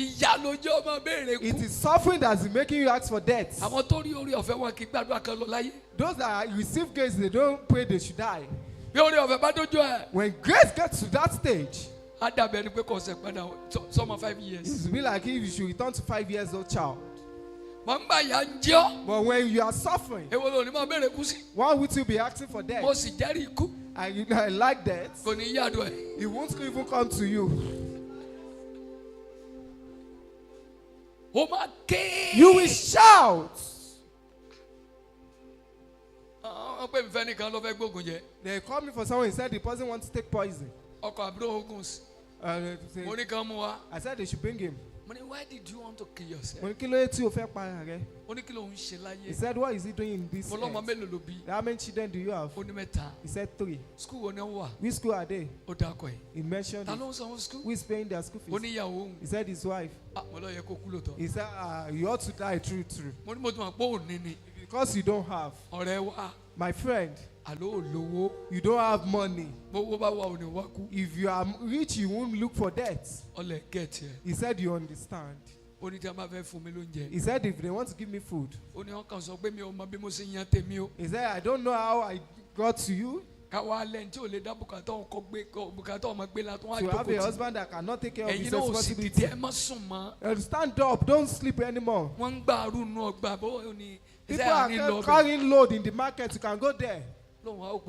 It is suffering that is making you ask for death. Those that receive grace, they don't pray they should die. When grace gets to that stage, some of 5 years. it will be like if you should return to 5 years old child. But when you are suffering, why would you be asking for death? And you know, like that, it won't even come to you. You will shout. They called me for someone. He said the person wants to take poison. I said they should bring him. Why did you want to kill yourself? He said, what is he doing in this earth? How many children do you have? He said 3. Which school are they? He mentioned it. Who is paying their school fees? He said his wife. He said, you ought to die true. Because you don't have. My friend, you don't have money. If you are rich, you won't look for death. He said, you understand. He said, if they want to give me food. He said, I don't know how I got to you. To have a husband that cannot take care of his responsibility. Stand up, don't sleep anymore. People are carrying load in the market, you can go there. Look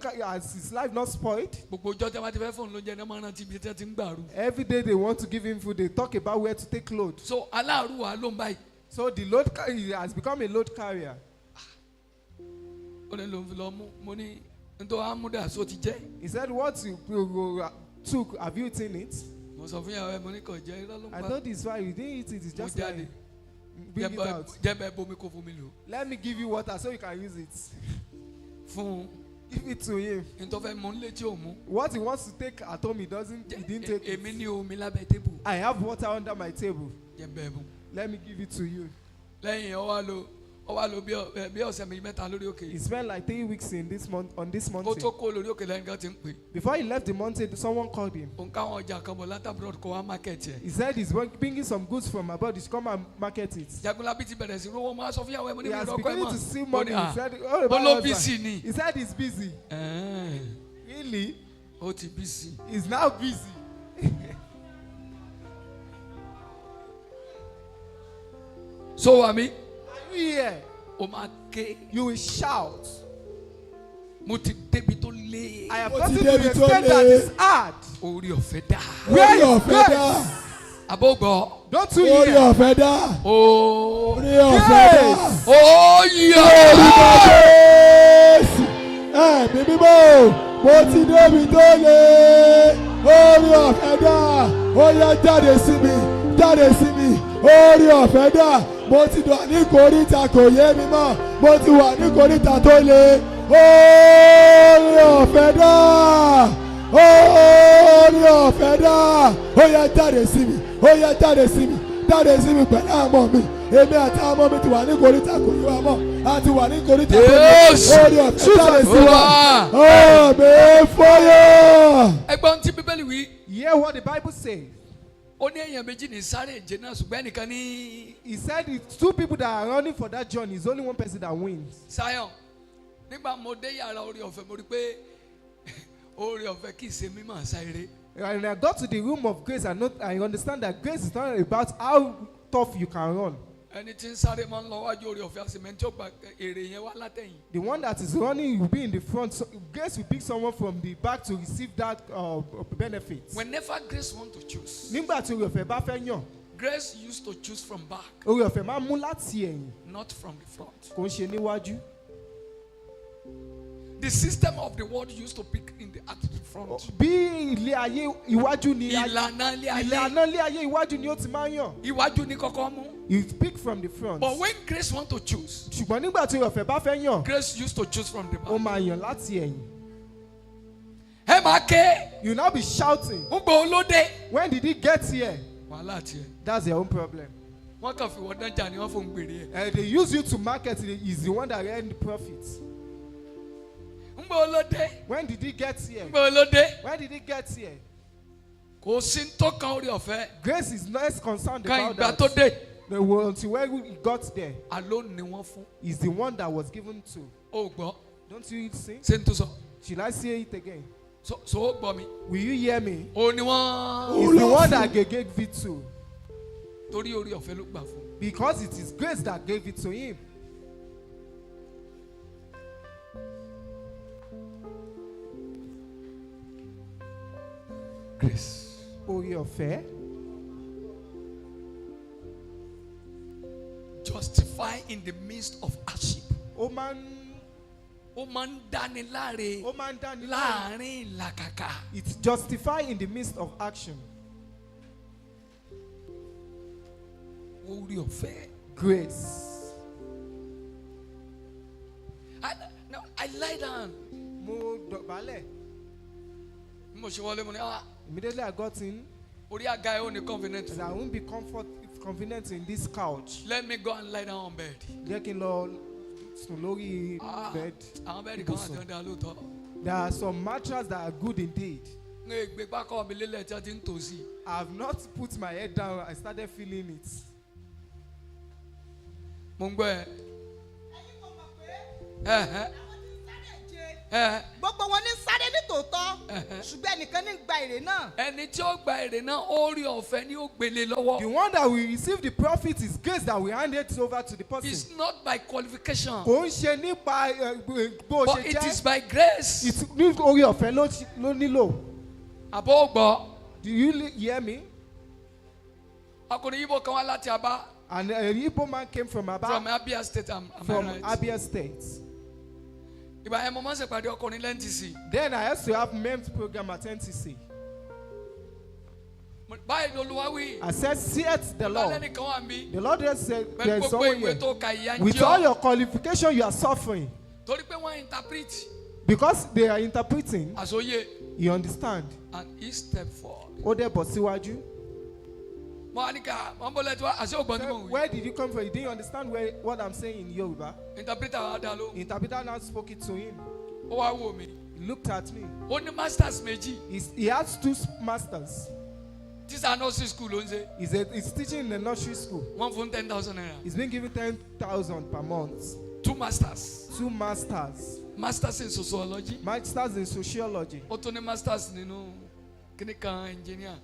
at as his life not spoiled. Every day they want to give him food, they talk about where to take load. So the load carrier has become a load carrier. He said, what you took, have you eaten it? I thought this why you didn't eat it, it's just like bring it out. Let me give you water so you can use it. Give it to him. What he wants to take at home, he didn't take it. I have water under my table. Let me give it to you. He spent like 3 weeks in this month on this mountain. Before he left the mountain, someone called him. He said he's bringing some goods from abroad. He's come and market it. He has begun to see money. He said he's busy. Really? He's now busy. So I mean, yeah. You will shout. I have gotten to the extent that is hard. Where is grace? Don't you hear? Grace. Oh yeah. Mo ti wà ní kòríta kò yé mi mọ́. Mo ti wà ní kòríta tó le. Oore ọ̀fẹ́ dà. Oore ọ̀fẹ́ dà. Ó yá jáde sí mi. Ó yá jáde sí mi. Jáde sí mi pẹ̀lú àmọ́ mi. Èmi àti àmọ́ mi ti wà ní kòríta kò yé wa mọ́. A ti wà ní kòríta tó le. Oore ọ̀fẹ́ jáde sí wa. Àmín fọ́yọ́. Ẹgbọ́n tí Bíbélì wí. Hear what the Bible says. He said it's 2 people that are running for that journey. It's only 1 person that wins. When I got to the room of grace, I understand that grace is not about how tough you can run. The one that is running will be in the front. So grace will pick someone from the back to receive that benefit. Whenever grace wants to choose, grace used to choose from back, not from the front. The system of the world used to pick in the at the front. You speak from the front. But when grace wants to choose, grace used to choose from the back. You now be shouting. When did he get here? That's their own problem. They use you to market. He's the one that earned the profits. When did he get here? When did he get here? Grace is less concerned about that. Until when we got there, is the one that was given to. Don't you see? Should I say it again? Will you hear me? Is the one that gave it to. Because it is grace that gave it to him. Grace. Oore-ọ̀fẹ́. Justify in the midst of hardship. Ó máa ń dáni láre. Láàrin làkàkà. It's justify in the midst of action. Oore-ọ̀fẹ́. Grace. I lie down. Mo dọ̀bálẹ̀. Immediately I got in. And I won't be convenient in this couch. Let me go and lie down on bed. Jẹ́ kí n lọ sùn lórí bed. There are some mattresses that are good indeed. I have not put my head down. I started feeling it. Gbogbo wọn ní sáré ní tòótọ́ ṣùgbọ́n ẹnìkan ní gba èrè náà. Ẹni tí ó gba èrè náà oore-ọ̀fẹ́ ni ó gbélé lọ́wọ́. The one that will receive the profit is grace that we hand it over to the person. It's not by qualification. Kò ń ṣe nípa bó ṣe jẹ́. But it is by grace. It's ní oore-ọ̀fẹ́ ló nílò. Àbó gbọ́. Do you hear me? Ọkùnrin Igbo kan wá láti Aba. And an Igbo man came from Aba. From Abia State, from Abia State. Then I used to have men's program at NTC. I said, "See-it the Lord." The Lord just said, "There is someone here. With all your qualification, you are suffering." Because they are interpreting. You understand? And he stepped forward. Ó dẹ̀ bọ̀ síwájú. Where did you come from? You didn't understand what I'm saying in Yoruba. Interpreter now spoke it to him. He looked at me. He has 2 masters. These are nursery school. He's teaching in the nursery school. 10,000 naira. He's been given 10,000 per month. 2 masters. 2 masters. Masters in sociology. Masters in sociology. Masters in engineer.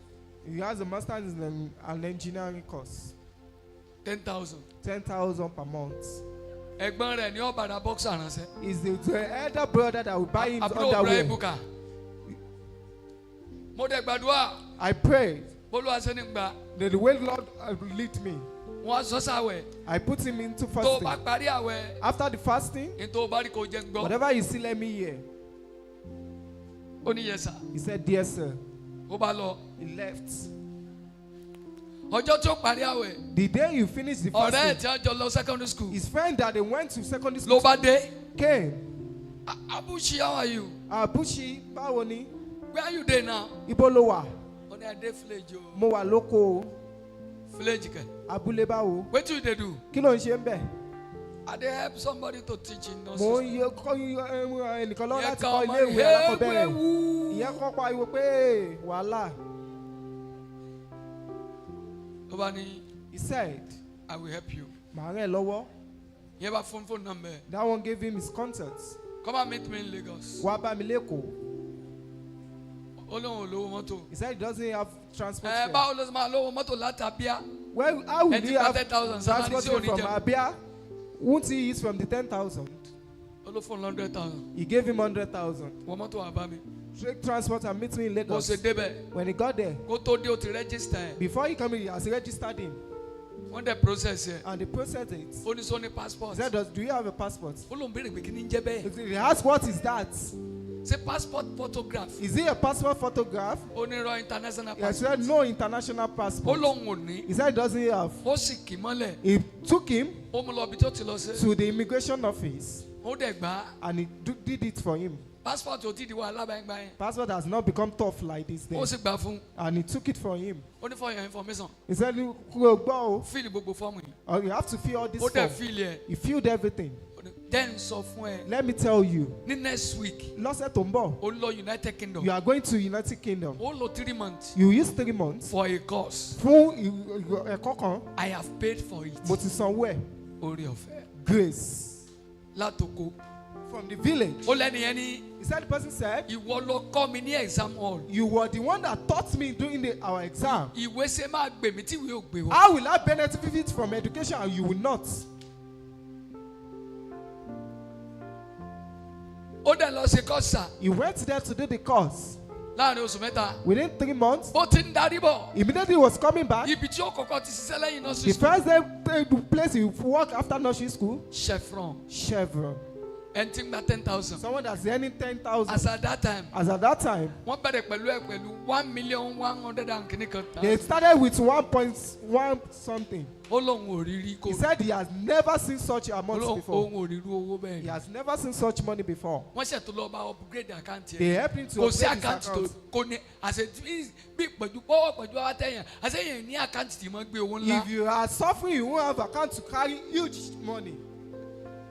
He has a master's in an engineering course. 10,000. 10,000 per month. Is the elder brother that will buy him underwear. I prayed. The way Lord lead me. I put him into fasting. After the fasting, whatever you see, let me hear. He said, "Dear sir." He left. The day you finish the fasting, his friend that they went to secondary school came. Abushi, how are you? Abushi, báwo ni? Where are you there now? Ibo ló wà? Mo wà lóko. Village ke. Abúlé báwo? What do they do? Kí ló ń ṣe ń bẹ̀? They help somebody to teach in nursery. Mo yẹ ẹnìkan lọ́wọ́ láti kọ́ ilé ìwé alákọ̀ọ́bẹ̀rẹ̀. Ìyẹn kọ́ pariwo pé wàhálà. He said, "I will help you." Màá ràn ẹ́ lọ́wọ́. He have a phone number. That one gave him his contacts. Come and meet me in Lagos. Wá bá mi lÉkòó. He said he doesn't have transport. Well, how will he have transport from Abia? Won't he eat from the 10,000? He gave him 100,000. Take transport and meet me in Lagos. When he got there, before he came in, he has registered him. When they process it, and they processed it. Only passport. He said, "Do you have a passport?" He asked, "What is that?" Say passport photograph. Is it a passport photograph? Only international passport. He said, "No international passport." He said he doesn't have. He took him to the immigration office. And he did it for him. Passport has not become tough like this day. And he took it for him. Only for your information. He said, "Go. Fill the form. You have to fill all this form." He filled everything. Let me tell you. Next week. Lọ́sẹ̀ tó ń bọ̀. United Kingdom. You are going to United Kingdom. 3 months. You use 3 months. For a course. Fún ẹ̀kọ́ kan. I have paid for it. Mo ti sanwó ẹ̀. Oore-ọ̀fẹ́. Grace. Látòkò. From the village. He said the person said. Ìwọ ló kọ́ mi ní exam hall. You were the one that taught me during our exam. Ìwé ṣe máa gbè mí tí ìwé ò gbé wọ. How will I benefit from education and you will not? Ó dẹ̀ lọ ṣe course. He went there to do the course. Láàrin oṣù mẹ́ta. Within 3 months. Ó ti ń darí bọ̀. Immediately he was coming back. Ibi tí ó kọ́kọ́ ti ṣiṣẹ́ lẹ́yìn nursery school. The first place he worked after nursery school. Chevron. And think that 10,000. Someone that's earning 10,000. As at that time. Wọ́n bẹ̀rẹ̀ pẹ̀lú 1,100,000 and kìnnìkan. They started with 1.1 something. Ó lóun ò rí rí kó. He said he has never seen such amount before. Òun ò rí irú owó bẹ́ẹ̀. He has never seen such money before. Wọ́n ṣètò lọ bá upgrade account yẹn. They helped him to upgrade his account. Kò sí account tó kò ní àṣẹ bí pẹ̀lú pọ́wọ́ pẹ̀lú àtẹ̀yìn àṣẹyìn ní account tí mo gbé owó ńlá. If you are suffering, you won't have account to carry huge money.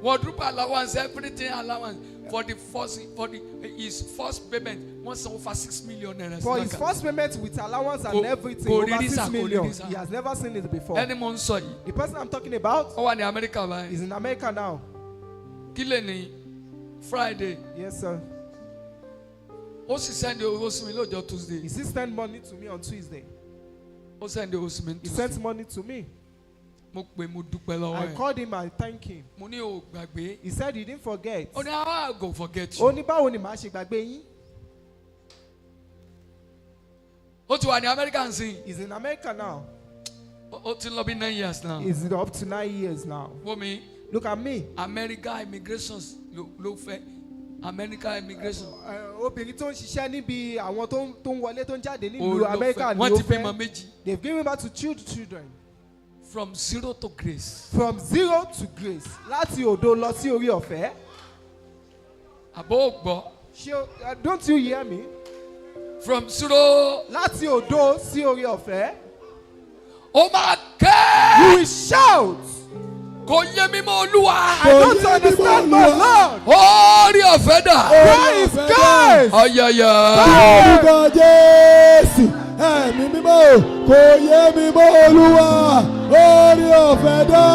Wardrobe allowance, everything allowance for his first payment. Once over 6 million naira. For his first payment with allowance and everything, over 6 million. He has never seen it before. Anyone saw it? The person I'm talking about. Oh, in America, right? He's in America now. Kileni, Friday. Yes, sir. Ó sì send owó sí mi lọ́jọ́ Tuesday. He sent money to me on Tuesday. Ó send owó sí mi Tuesday. He sent money to me. I called him and thanked him. He said he didn't forget. Ó ní how I go forget you. Ó ní báwo ni màá ṣe gbàgbé yín. Ó ti wà ní America nsìn. He's in America now. Ó ti lọ bí 9 years now. He's up to 9 years now. Womi. Look at me. America immigration ló fẹ́. America immigration. Obìnrin tó ń ṣiṣẹ́ níbi àwọn tó ń wọlé tó ń jáde nílùú America ni ó fẹ́. Wọ́n ti bímọ méjì. They've given birth to children. From 0 to grace. From 0 to grace. Láti òdo lọ sí orí ọ̀fẹ́. Àbó gbọ́. Don't you hear me? From 0. Láti òdo sí orí ọ̀fẹ́. Ó máa kẹ́. You will shout. Kò yé mi mọ́ Olúwa. I don't understand my Lord. Orí ọ̀fẹ́ dà. Where is grace? Ayaya. Orúkọ Jésù. Ẹ̀mí mímọ́ kò yé mi mọ́ Olúwa. Orí ọ̀fẹ́ dà.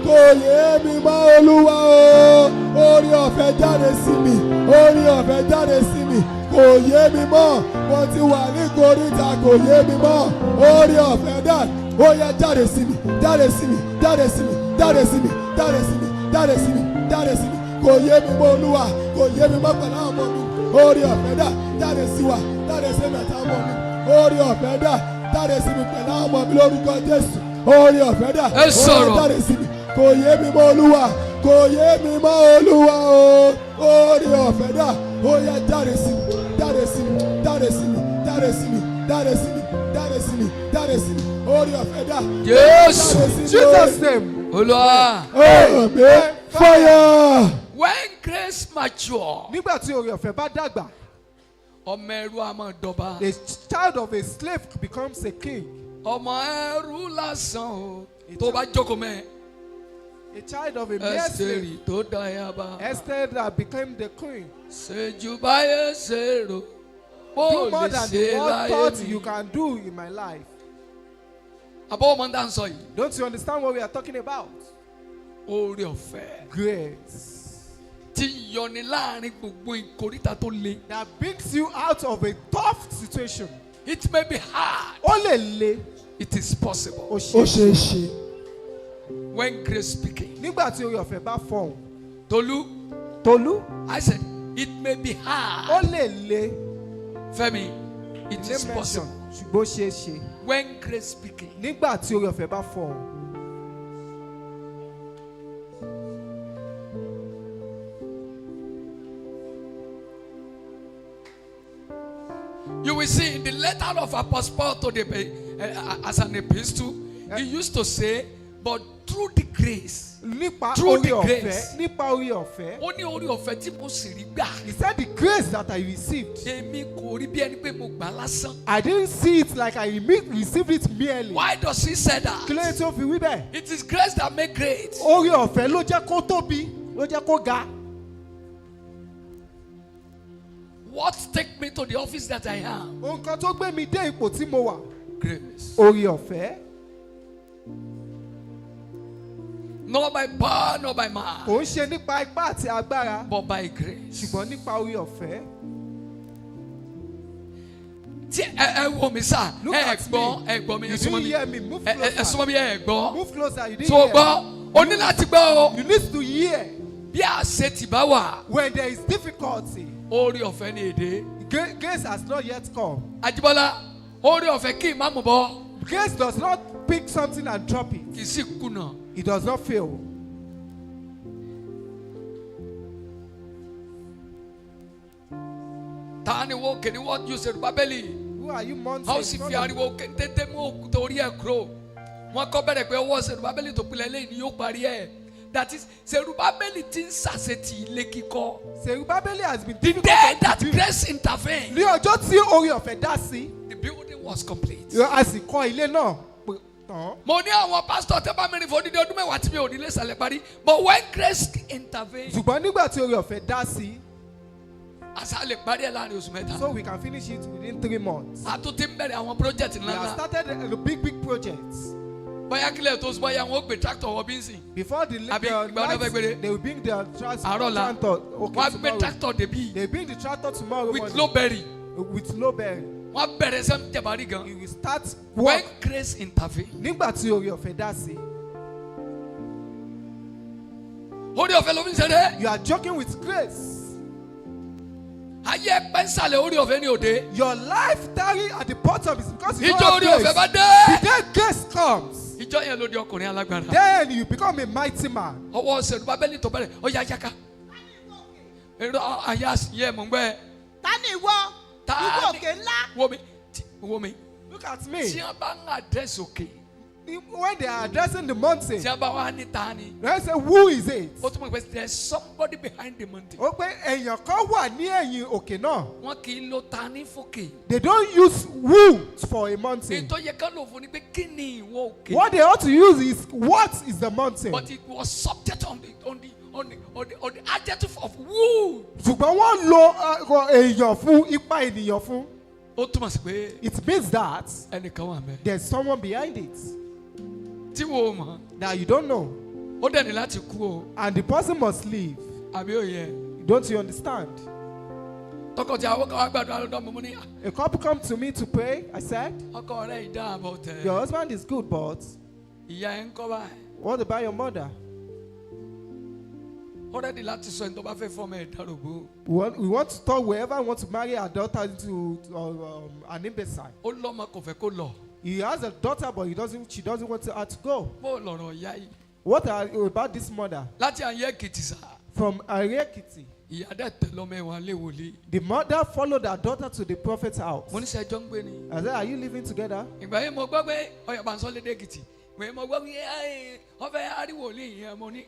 Kò yé mi mọ́ Olúwa o. Orí ọ̀fẹ́ jáde sí mi. Orí ọ̀fẹ́ jáde sí mi. Kò yé mi mọ́. Mo ti wà ní koríta kò yé mi mọ́. Orí ọ̀fẹ́ dà. Ó yá jáde sí mi. Jáde sí mi. Jáde sí mi. Jáde sí mi. Jáde sí mi. Jáde sí mi. Jáde sí mi. Kò yé mi mọ́ Olúwa. Kò yé mi mọ́ pẹ̀lú àwọn ọmọ mi. Orí ọ̀fẹ́ dà. Jáde sí wa. Jáde sí mi àtàwọn ọmọ mi. Orí ọ̀fẹ́ dà. Jáde sí mi pẹ̀lú àwọn ọmọ mi lórúkọ Jésù. Orí ọ̀fẹ́ dà. Ẹ sọ̀rọ̀. Jáde sí mi. Kò yé mi mọ́ Olúwa. Kò yé mi mọ́ Olúwa o. Orí ọ̀fẹ́ dà. Ó yá jáde sí mi. Jáde sí mi. Jáde sí mi. Jáde sí mi. Jáde sí mi. Jáde sí mi. Jáde sí mi. Orí ọ̀fẹ́ dà. Jésù. Jesus name. Olúwa. Amen. Fire. When grace mature. Nígbà tí orí ọ̀fẹ́ bá dàgbà. Ọmọ ẹrú a máa dọba. The child of a slave becomes a king. Ọmọ ẹrú lásán o. Tó bá jókòó mẹ́. A child of a mere slave. Ẹ́sítérì tó dáyàbá. Esther that became the queen. Ṣèjú báyé ṣèrò. Do more than the Lord thought you can do in my life. Àbọ̀ ọmọ ń sọ yìí. Don't you understand what we are talking about? Oore ọ̀fẹ́. Grace. Tí yọni láàrin gbogbo ìkórìtà tó le. That brings you out of a tough situation. It may be hard. Ó lè le. It is possible. Ó ṣeé ṣe. When grace speaking. Nígbà tí orí ọ̀fẹ́ bá fọhùn. Tolu. I said it may be hard. Ó lè le. Fẹ́mi, it is possible. Ṣùgbọ́n ṣeé ṣe. When grace speaking. Nígbà tí orí ọ̀fẹ́ bá fọhùn. You will see in the letter of Apostle Paul to the as an epistle, he used to say, But through the grace. Nípa Through orí the ọ̀fẹ́. grace. Nípa orí ọ̀fẹ́. Ó ní orí ọ̀fẹ́ tí mo sì rí gbà. He said the grace that I received. Èmi kò rí bí ẹni pé mo gbà lásán. I didn't see it like I received it merely. Why does he say that? Kí ló yẹ tí ó fi wí bẹ́ẹ̀? It is grace that make great. Orí ọ̀fẹ́ ló jẹ́ kó tóbi, ló jẹ́ kó ga. What take me to the office that I am? Ohun kan tó gbé mi dé ipò tí mo wà. Grace. Orí ọ̀fẹ́. Not by power, not by might. Kò ń ṣe nípa ipá àti agbára. But by grace. Ṣùgbọ́n nípa orí ọ̀fẹ́. Tí ẹ wo mi sá, Look at me. ẹ gbọ́ mi, You didn't hear me. Move ẹ closer. súnmọ́ mi, ẹ gbọ́. Move closer. You didn't So hear. gbọ́, o ní láti gbọ́ o. You need to hear. Bí àṣetì bá wà, When there is difficulty, orí ọ̀fẹ́ ní èdè. grace has not yet come. Àjíbọ́lá, orí ọ̀fẹ́ kí ìmáàmù bọ́. Grace does not pick something and drop it. Kì í sì kùnà. It does not fail. Ta ni wo kìíní wọ́n ju Yorùbá bẹ́ẹ̀lì? Who are you months? How sì fi ariwo tètè mú òkúta orí ẹ̀ kúrò. Wọ́n kọ́ bẹ̀rẹ̀ pé ọwọ́ Yorùbá bẹ́ẹ̀lì tó pilẹ̀ lẹ́yìn ni yóò parí ẹ̀. That is, Yorùbá bẹ́ẹ̀lì ti ń ṣàṣetì ilé kíkọ́. Zerubbabel has been The difficult day to that do. grace intervened, Ní ọjọ́ tí orí ọ̀fẹ́ dá sí, the building was complete. a sì kọ́ ilé náà pé tán. Mo ní àwọn pásítọ̀ tẹ́ bá mi rìn fún odidi ọdún mẹ́wàá tí mi ò ní lè ṣàlẹ̀ parí. But when grace intervened, Ṣùgbọ́n nígbà tí orí ọ̀fẹ́ dá sí, àṣà lè parí ẹ̀ láàrin oṣù mẹ́ta. so we can finish it within 3 months. A tún ti ń bẹ̀rẹ̀ àwọn project We have ńláńlá. started the big projects. Bóyá kílẹ̀ tó bóyá wọn ó gbé tractor wọ bí ń sìn. Before the Àbí ìgbà ọdún fẹ́ gbére. they will bring the tractor. Àárọ̀ la. Okay, Wọ́n á gbé tomorrow. tractor débí. They bring the tractor tomorrow With morning. low berry. With low berry. Wọ́n á bẹ̀rẹ̀ sẹ́m jẹ̀bárí gan. You will start When work. grace intervened. Nígbà tí orí ọ̀fẹ́ dá sí, Orí ọ̀fẹ́ ló fi ń ṣeré. you are joking with grace. Ayé ẹgbẹ́ ń sàlẹ̀ orí ọ̀fẹ́ ní òde. Your life tarry at the bottom is because you don't Ìjọ have orí ọ̀fẹ́ grace. bá dé. The day grace comes, Ìjọ yẹn ló di ọkùnrin alágbára. then you become a mighty man. Ọwọ́ Yorùbá tó bẹ̀rẹ̀ ó yá yáká. Èrò àyà yẹ mọ̀ ń gbẹ́. Ta ni ìwọ? Ta Ìwọ ni- òkè ńlá. Wo mi. Look at Tí me. wọ́n bá ń àdírẹ́sì òkè. When they are addressing the mountain, Tí wọ́n bá wá ní ta ni. they say, who is it? Ó túmọ̀ pé there is somebody behind the mountain. Ó pé èèyàn kan wà ní ẹ̀yìn òkè náà. Wọ́n kì í lo ta ní fòkè. They don't use who for a mountain. Ètò yẹ ká lò fún ni pé kí ni ìwọ òkè. What they ought to use is what is the mountain. But it was subject on the adjective of who. Ṣùgbọ́n wọ́n lo èèyàn fún ipa ènìyàn fún. Ó túmọ̀ sí pé It means that ẹnìkan wà mẹ́. there's someone behind it Tí wo mọ̀, that you don't know. ó dẹ̀ ní láti kú o. And the person must leave. Àbí òye. Don't you understand? Tọkọ tí àwọn kan wá gbàdúrà lọ́dọ̀ mo ní A couple come to me to pray. I said, ọkọ rẹ̀ ìdá àbọ̀ tẹ̀. your husband is good, but Ìyá ẹ̀ ń kọ́ báyìí. what about your mother? Ó rẹ́dí láti sọ ẹni tó bá fẹ́ fọ́ọ̀mù ẹ̀ dárògbò. We want to talk wherever want to marry our daughter into an imbecile. Ó lọ́mọ kò fẹ́ kó lọ. He has a daughter, but she doesn't want her to go. Bó lọ̀rọ̀ ìyá yìí. What about this mother? Láti àyè Èkìtì sá. From Ariekiti. Ìyá dẹ̀ tẹ̀ lọ́mọ ẹ̀wọ̀n léwòlé. The mother followed her daughter to the prophet's house. Mo ní sẹ́jọ́ ń gbé ni. I said, are you living together? Ìgbà yẹn mo gbọ́ pé ọyọ̀ bá ń sọ lédè Èkìtì. Ìgbà yẹn mo gbọ́ pé wọ́n fẹ́ ariwòlé yẹn mo ní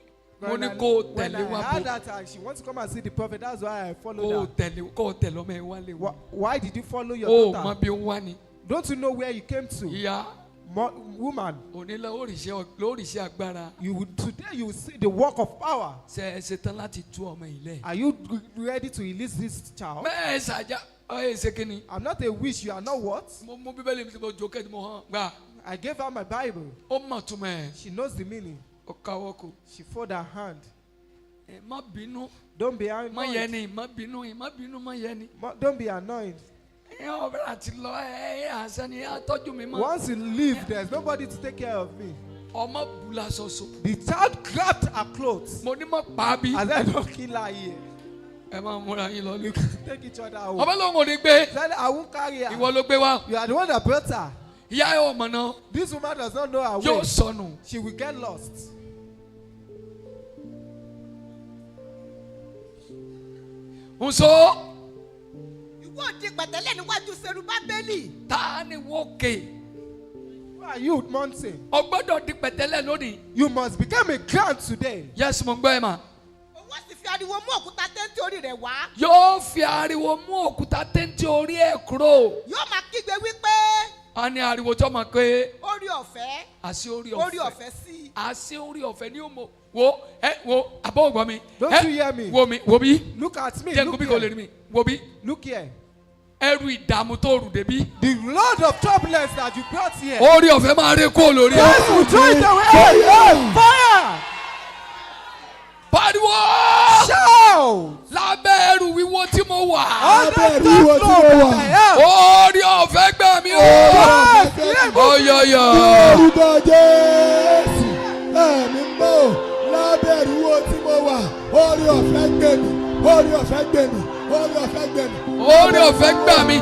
kó When tẹ̀lé wa I heard bò. that she wants to come and see the prophet, that's why I Kó followed her. tẹ̀lé lọ́mọ ẹ̀ wá léwu. Why did you follow your Ó mọ daughter? bí ó wá ni. Don't you know where you came to? Ìyá Woman, onílẹ̀ lóríṣẹ́ agbára. today you will see the work of power. Ṣé ẹ ṣetán láti tú ọmọ ilẹ̀? Are you ready to release this child? Bẹ́ẹ̀ ṣàjà ọ̀yẹ́ ṣe kí ni. I'm not a witch, you are not what? Mo mú bíbélì mi tí mo jókè tí mo hàn gbà. I gave her my Bible. Ó mọ̀ túmọ̀ ẹ̀. She knows the meaning. Ó káwọ́ kù. She folded her hand. Ẹ má bínú. Don't be Má yẹ annoyed. ni, má bínú, má yẹ ni. Don't be annoyed. Ẹ ọ̀bẹ̀rẹ̀ àti lọ ẹ àṣẹ ni á tọ́jú mi mọ́. Once you leave, there's nobody to take care of me. Ọmọ bùlá sọ̀sọ̀. The child grabbed her clothes. Mo ní mọ̀ pa á bí. I said, don't kill her here. Ẹ máa múra yín lọ You lé. can take each other out. Ọmọ lòun ò ní gbé. I said, I won't carry her. Ìwọ ló gbé wá. You are the one that brought her. Ìyá ẹ ọmọ náà This woman does not know her yóò way. sọnù. She will get lost. Nso. Ìwọ di pẹ̀tẹ́lẹ̀ níwájú Serubábélì. Ta ni wókè? Who are you mountain? O gbọ́dọ̀ di pẹ̀tẹ́lẹ̀ lónìí. You must become a ground today. Yes, mo gbọ́ ẹ mà. Owó sì fi ariwo mú òkúta téńté orí rẹ̀ wá. Yóò fi ariwo mú òkúta téńté orí ẹ̀ kúrò. Yóò máa kígbe wípé. A ní ariwo tó mọ̀ pé. Orí ọ̀fẹ́. Àṣé orí ọ̀fẹ́. Orí ọ̀fẹ́ sí. Àṣé orí ọ̀fẹ́ ni ó mọ̀. Wo àbọ̀ ògbọ́n mi. Don't you hear me? Wo bí. Look at me. Jẹ́ Look nkúbí kò lè here. rí mi. Wo bí. Look here. Ẹrù ìdààmú tó rù débí. The load of turbulence that you brought here. Orí ọ̀fẹ́ máa rí kó lórí ẹ̀. Yes, we throw it away. Fire! Pariwo! Shout! Lábẹ́ ẹrù wíwo tí mo wà. Lábẹ́ ẹrù wíwo tí mo wà. Orí ọ̀fẹ́ gbà mí o. Ọ̀yọ̀yọ̀. Orúkọ Jésù. Ẹ̀mí mọ́. Lábẹ́ ẹrù wíwo tí mo wà. Orí ọ̀fẹ́ gbé mi. Orí ọ̀fẹ́ gbé mi. Orí ọ̀fẹ́ gbé mi. Orí ọ̀fẹ́ gbà mí.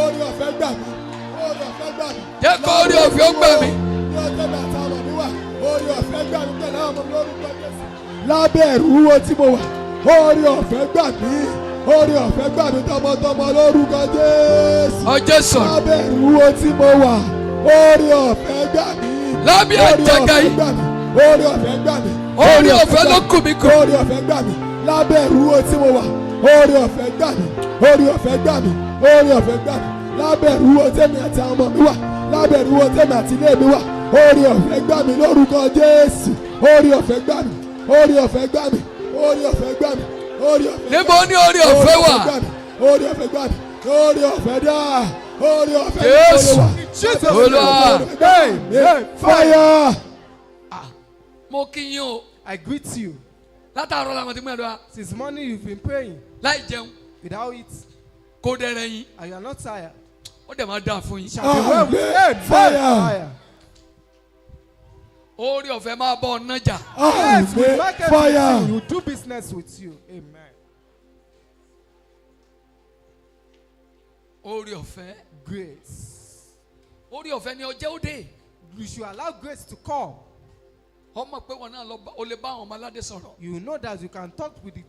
Orí ọ̀fẹ́ gbà mí. Orí ọ̀fẹ́ gbà mí. Jẹ́ kó orí ọ̀fẹ́ ó gbà mí. Orí ọ̀fẹ́ gbà mí pẹ̀lú àwọn ọmọ lórúkọ Jésù. Lábẹ́ ẹrù wíwo tí mo wà. Orí ọ̀fẹ́ gbà mí. Orí ọ̀fẹ́ gbà mí tọmọtọmọ lórúkọ Jésù. Ọjọ́ sọ̀rọ̀. Lábẹ́ ẹrù wíwo tí mo wà. Orí ọ̀fẹ́ gbà mí. Lábẹ́ àjàgà yìí. Orí ọ̀fẹ́ gbà mí. Orí ọ̀fẹ́ ló kù mí kù. Orí ọ̀fẹ́ gbà mí. Lábẹ́ ẹrù wíwo tí mo wà. Orí ọ̀fẹ́ gbà mí. Orí ọ̀fẹ́ gbà mí. Orí ọ̀fẹ́ gbà mí. Lábẹ́ ẹrù wíwo tèmi àti àwọn ọmọ mi wà. Lábẹ́ ẹrù wíwo tèmi àti ilé mi wà. Orí ọ̀fẹ́ gbà mí lórúkọ Jésù. Orí ọ̀fẹ́ gbà mí. Orí ọ̀fẹ́ gbà mí. Orí ọ̀fẹ́ gbà mí. Orí ọ̀fẹ́. Níbo ni orí ọ̀fẹ́ wà? Orí ọ̀fẹ́ gbà mí. Orí ọ̀fẹ́ dá. Orí ọ̀fẹ́ Jésù. Jesus. Olúwa. Fire. Mo kí yín o. I greet you. Látàárọ̀ làwọn ti mú ẹ̀rọ wa. Since morning you've been praying Láì jẹun. without it, Kó dẹrẹ yín. and you are not tired. Ó dẹ̀ máa dáa fún yín. Shall be well with Amen. Fire. Orí ọ̀fẹ́ máa bọ̀ ọ̀nà jà. Yes, we market with Fire. you. We do business with you. Amen. Orí ọ̀fẹ́. Grace. Orí ọ̀fẹ́ ni ọjẹ́ ó dé. You should allow grace to come. Ọmọ pé wọn náà o lè bá àwọn ọmọ aládé sọ̀rọ̀. You know that you can talk with the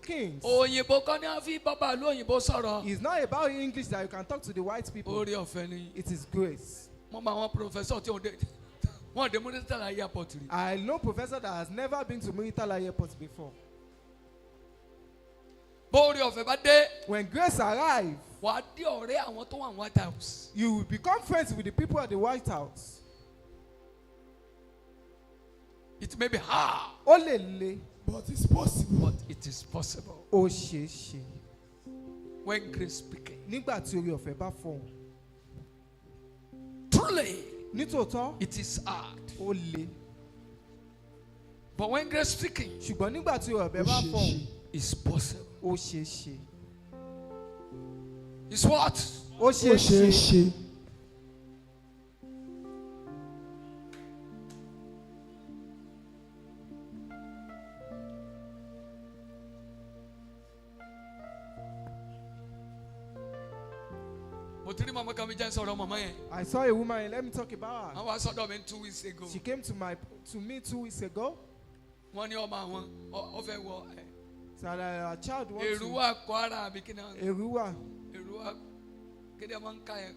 kings. Òyìnbó kan ní a fi bàbá ìlú òyìnbó sọ̀rọ̀. It's not about English that you can talk to the white people. Orí ọ̀fẹ́ ni. It is grace. Mo máa wọn professor tí wọ́n dé Muritala airport rí. I know a professor that has never been to Muritala airport before. Bó orí ọ̀fẹ́ bá dé. When grace arrives, Wà á dé ọ̀rẹ́ àwọn tó wà ní White House. you will become friends with the people at the White House. It may be hard, Ó lè le, But it's possible. but it is possible. ó ṣeé ṣe. When grace speaking. Nígbà tí orí ọ̀fẹ́ bá fọhùn. Truly, Nítòótọ́, it is hard. ó le. But when grace speaking, Ṣùgbọ́n nígbà tí orí ọ̀fẹ́ bá fọhùn, it's possible. ó ṣeé ṣe. It's what? Ó Ó ṣeé ṣeé ṣe. ṣe. Mo ti rí màmá kan mi jẹ́ sọ̀rọ̀ màmá yẹn. I saw a woman, let me talk about her. Àwọn asọ́dọ̀ mi 2 weeks ago. She came to me 2 weeks ago. Wọ́n ní ọmọ àwọn ó fẹ́ wọ So a child wants to. Èrúwà Kwara àbí kí ni wọ́n. Èrúwà. Èrúwà kí ni wọ́n ń ka ẹ̀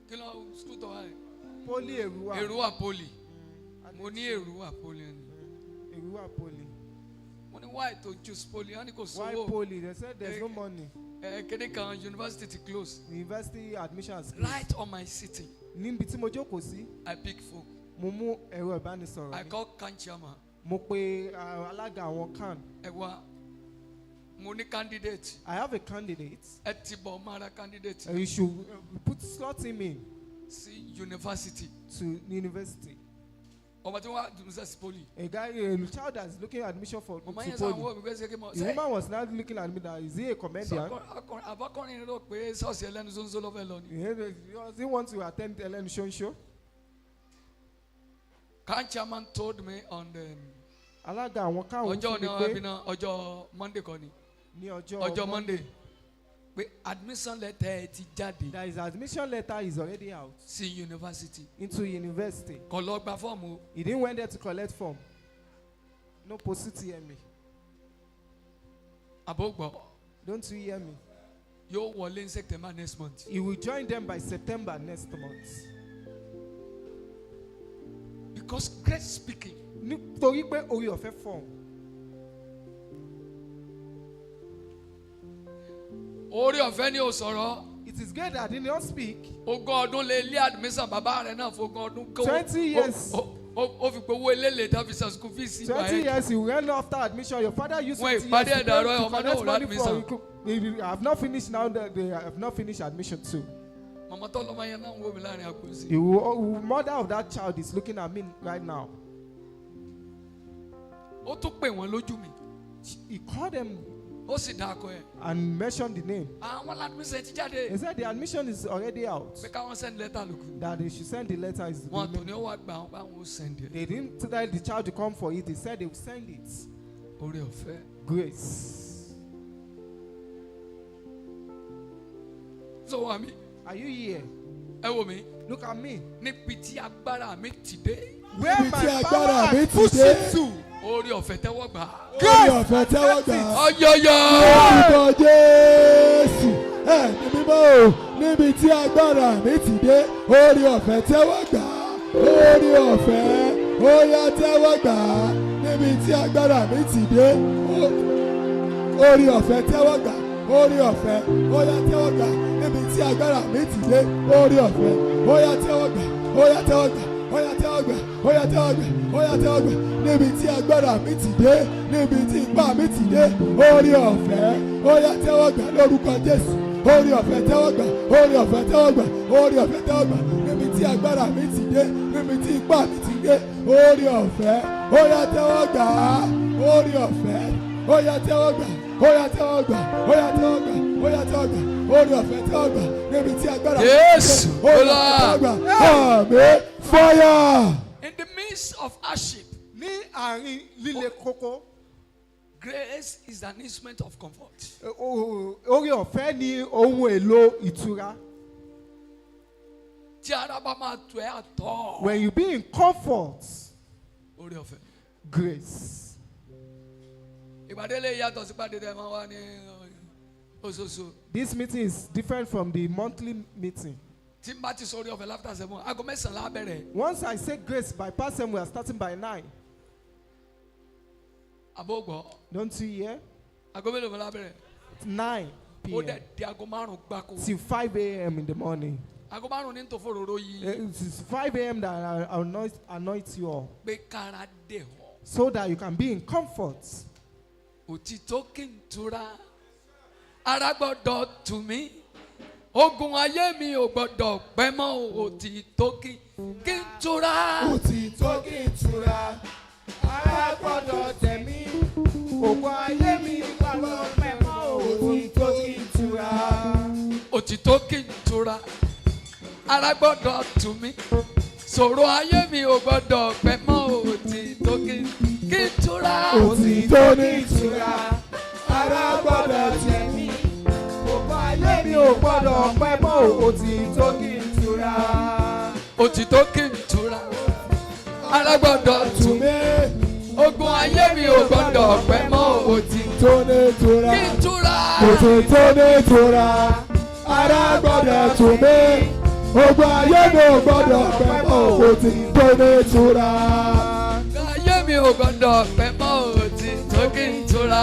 kí ni wọ́n school tó wà ẹ̀. Poli Èrúwà. Èrúwà poli. Mo ní Èrúwà poli ni. Èrúwà Poli. Mo ní why to choose poli? Wọ́n ní kò Why sówó. Poli? They said there's no money. Kéde kan university ti close. The university admission has closed. Right on my sitting, Níbi tí mo jókòó sí, I pick phone. mo mú ẹ̀rọ ìbánisọ̀rọ̀ I mi. call can chairman. Mo pe alága àwọn CAN. Ẹ wá. Mo ní candidate. I have a candidate. Ẹ ti bọ̀ mara candidate. You should slot him in Sí university. to the university. Ọmọ tí wọ́n wá university poli. A child that is looking at admission for Mama to yẹn sọ àwọn Poli. òbí gbèsè kí mo The woman was now looking at me that is he a comedian? Àbákọ́rin rò pé sọ́ọ̀sì ẹlẹ́nu sọ́nsọ́ ló fẹ́ lọ ni. Does he want to attend Ellen show? Can chairman told me on the Alága àwọn káwọn ọjọ́ fún ní mi ọ̀bí pé náà ọjọ́ Monday kọ́ ni. ní Ọjọ́ Monday pé admission letter ẹ ti jáde that his admission letter is already out sí university. into university. Kò lọ gba fọ́ọ̀mù o. He didn't went there to collect form. No post TME. Àbógbọ̀ Don't you hear me? yóò wọlé ní September next month. He will join them by September next month. Because grace speaking. Nítorí pé orí ọ̀fẹ́ fọ̀hún. Orí ọ̀fẹ́ ni ò sọ̀rọ̀. It is great that he did not speak. Ogún ọdún lè lé admission bàbá rẹ̀ náà fún ogún ọdún kó. 20 years. Ó fi gbowó eléle tó fi san school fees. 20 years he went after admission. Your father used 20 years to collect money for. I have not finished now. They have not finished admission too. Mama tó lọ́mọ yẹn náà ń wò mí láàrin àkóso. The mother of that child is looking at me right now. Ó tún pè wọ́n lójú mi. He called them. Ó sì dákọ ẹ. And mentioned the name. Àwọn admission ti jáde. He said the admission is already out. Pé káwọn send letter lókun. That they should send the letter. Wọ́n tó ní ó wá gbà wọ́n bá wọn send it. They didn't tell the child to come for it. They said they will send it. Orí ọ̀fẹ́. Grace. So wà mí. Are you here? Ẹ wò mí. Look at me. Níbi tí agbára mi ti dé. Where my power has pushed it to. Orí ọ̀fẹ́ tẹ́wọ́ gbà. Orí ọ̀fẹ́ tẹ́wọ́ gbà. Ọyọyọ. Orúkọ Jésù. Ẹ̀mí mímọ́ o, níbi tí agbára mi ti dé, orí ọ̀fẹ́ tẹ́wọ́ gbà. Orí ọ̀fẹ́, ó yá tẹ́wọ́ gbà. Níbi tí agbára mi ti dé, orí ọ̀fẹ́ tẹ́wọ́ gbà. Orí ọ̀fẹ́, ó yá tẹ́wọ́ gbà. Níbi tí agbára mi ti dé, orí ọ̀fẹ́, ó yá tẹ́wọ́ gbà. Ó yá tẹ́wọ́ gbà. Ó yá tẹ́wọ́ gbà. Ó yá tẹ́wọ́ gbà. Ó yá tẹ́wọ́ gbà. Níbi tí agbára mi ti dé, níbi tí ipá mi ti dé, orí ọ̀fẹ́, ó yá tẹ́wọ́ gbà lórúkọ Jésù. Orí ọ̀fẹ́ tẹ́wọ́ gbà. Orí ọ̀fẹ́ tẹ́wọ́ gbà. Orí ọ̀fẹ́ tẹ́wọ́ gbà. Níbi tí agbára mi ti dé, níbi tí ipá mi ti dé, orí ọ̀fẹ́, ó yá tẹ́wọ́ gbà. Orí ọ̀fẹ́, ó yá tẹ́wọ́ gbà. Ó yá tẹ́wọ́ gbà. Ó yá tẹ́wọ́ gbà. Ó yá tẹ́wọ́ gbà. Orí ọ̀fẹ́ tẹ́wọ́ gbà. Níbi tí agbára mi ti dé, orí ọ̀fẹ́ tẹ́wọ́ gbà. Àmín. Fire. In the midst of hardship, Ní àárín líle kókó. grace is an instrument of comfort. Orí ọ̀fẹ́ ni ohun èlò ìtura. Tí ara bá máa tù ẹ́ àtọ̀. When you be in comfort. Orí ọ̀fẹ́. Grace. Ìpàdé lè yàtọ̀ sí ìpàdé tẹ́ máa wá ní oṣooṣù. This meeting is different from the monthly meeting. Tí n bá ti sọ orí ọ̀fẹ́ láfítà sẹ́mu, aago mẹ́sàn-án lábẹ́rẹ́. Once I say grace, by past 7 we are starting by 9. Àbógbọ̀. Don't you hear? Aago mélòó lábẹ́rẹ́. 9 Ó dẹ̀ p.m. di aago márùn-ún gbáko. till 5 a.m. in the morning. Aago márùn-ún ní tòfòròrò yìí. It is 5 a.m. that I anoint you all. Pé kára dẹ̀ ọ́. So that you can be in comfort. Òtítọ́ kí n tura. Ara gbọ́dọ̀ tù mí. Ogun ayé mi ò gbọ́dọ̀ pẹ́ mọ́. Òtítọ́ kí n tura. Òtítọ́ kí n tura. Ara gbọ́dọ̀ tẹ̀ mí. Ogun ayé mi gbọ́dọ̀ pẹ́ mọ́. Òtítọ́ kí n tura. Òtítọ́ kí n tura. Ara gbọ́dọ̀ tù mí. Sọ̀rọ̀ ayé mi ò gbọ́dọ̀ pẹ́ mọ́. Òtítọ́ kí n tura. Òtítọ́ ní ìtura. Ara gbọ́dọ̀ tẹ̀ mí. Ogun ayé mi ò gbọ́dọ̀ pẹ́ mọ́. Òtítọ́ kí n tura. Òtítọ́ kí n tura. Ara gbọ́dọ̀ tù mí. Ogun ayé mi ò gbọ́dọ̀ pẹ́ mọ́. Òtítọ́ ní ìtura. Kí n tura. Òtítọ́ ní ìtura. Ara gbọ́dọ̀ tù mí. Ogun ayé mi ò gbọ́dọ̀ pẹ́ mọ́. Òtítọ́ ní ìtura. Ayé mi ò gbọ́dọ̀ pẹ́ mọ́. Òtítọ́ kí n tura.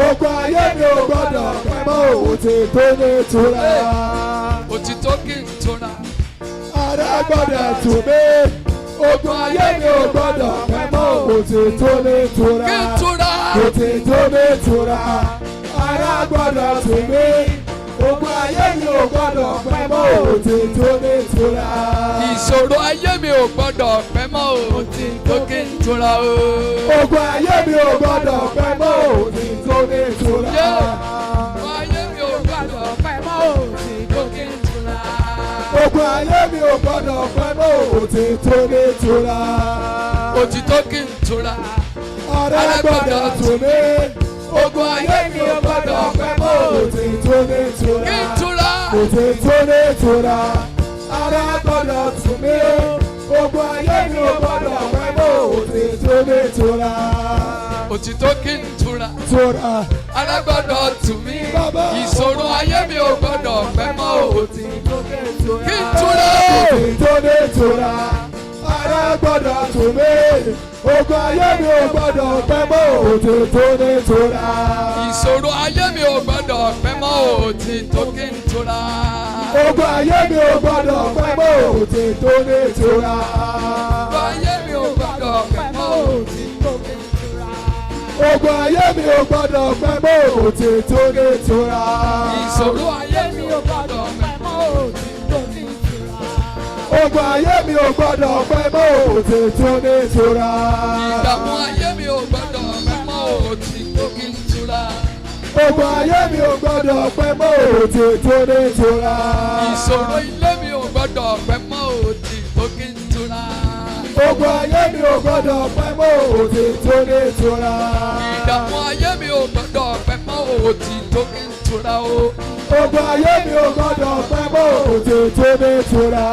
Ogun ayé mi ò gbọ́dọ̀ pẹ́ mọ́. Òtítọ́ ní ìtura. Òtítọ́ kí n tura. Ara gbọ́dọ̀ tù mí. Ogun ayé mi ò gbọ́dọ̀ pẹ́ mọ́. Òtítọ́ ní ìtura. Kí n tura. Òtítọ́ ní ìtura. Ara gbọ́dọ̀ tù mí. Ogun ayé mi ò gbọ́dọ̀ pẹ́ mọ́. Òtítọ́ ní ìtura. Ìṣòro ayé mi ò gbọ́dọ̀ pẹ́ mọ́. Òtítọ́ kí n tura. Ogun ayé mi ò gbọ́dọ̀ pẹ́ mọ́. Òtítọ́ ní ìtura. Ayé mi ò gbọ́dọ̀ pẹ́ mọ́. Òtítọ́ kí n tura. Ogun ayé mi ò gbọ́dọ̀ pẹ́ mọ́. Òtítọ́ ní ìtura. Òtítọ́ kí n tura. Ara gbọ́dọ̀ tù mí. Ogun ayé mi ò gbọ́dọ̀ pẹ́ mọ́. Òtítọ́ ní ìtura. Kí n tura. Òtítọ́ ní ìtura. Ara gbọ́dọ̀ tù mí. Ogun ayé mi ò gbọ́dọ̀ pẹ́ mọ́. Òtítọ́ ní ìtura. Òtítọ́ kí n tura. Tura. Ara gbọ́dọ̀ tù mí. Bàbá. Ìṣòro ayé mi ò gbọ́dọ̀ pẹ́ mọ́. Òtítọ́ kí n tura. Òtítọ́ ní ìtura. Ara gbọ́dọ̀ tù mí. Ogun ayé mi ò gbọ́dọ̀ pẹ́ mọ́ òtítọ́ nítorá. Ìṣòro ayé mi ò gbọ́dọ̀ pẹ́ mọ́ òtítọ́ kí n tura. Ogun ayé mi ò gbọ́dọ̀ pẹ́ mọ́ òtítọ́ nítorá. Ogun ayé mi ò gbọ́dọ̀ pẹ́ mọ́ òtítọ́ kí n tura. Ogun ayé mi ò gbọ́dọ̀ pẹ́ mọ́ òtítọ́ nítorá. Ìṣòro ayé mi ò gbọ́dọ̀ pẹ́ mọ́ òtítọ́ kí n tura. Ogun ayé mi ò gbọ́dọ̀ pẹ́ mọ́ òtítọ́ nítorá. Ìdààmú ayé mi ò gbọ́dọ̀ pẹ́ mọ́ òtítọ́ kí n tura. Ogun ayé mi ò gbọ́dọ̀ pẹ́ mọ́ òtítọ́ nítorá. Ìṣòro ilé mi ò gbọ́dọ̀ pẹ́ mọ́ òtítọ́ kí n tura. Ogun ayé mi ò gbọ́dọ̀ pẹ́ mọ́ òtítọ́ nítorá. Ìdààmú ayé mi ò gbọ́dọ̀ pẹ́ mọ́ òtítọ́ kí n tura o. Ogun ayé mi ò gbọ́dọ̀ pẹ́ mọ́ òtítọ́ nítorá.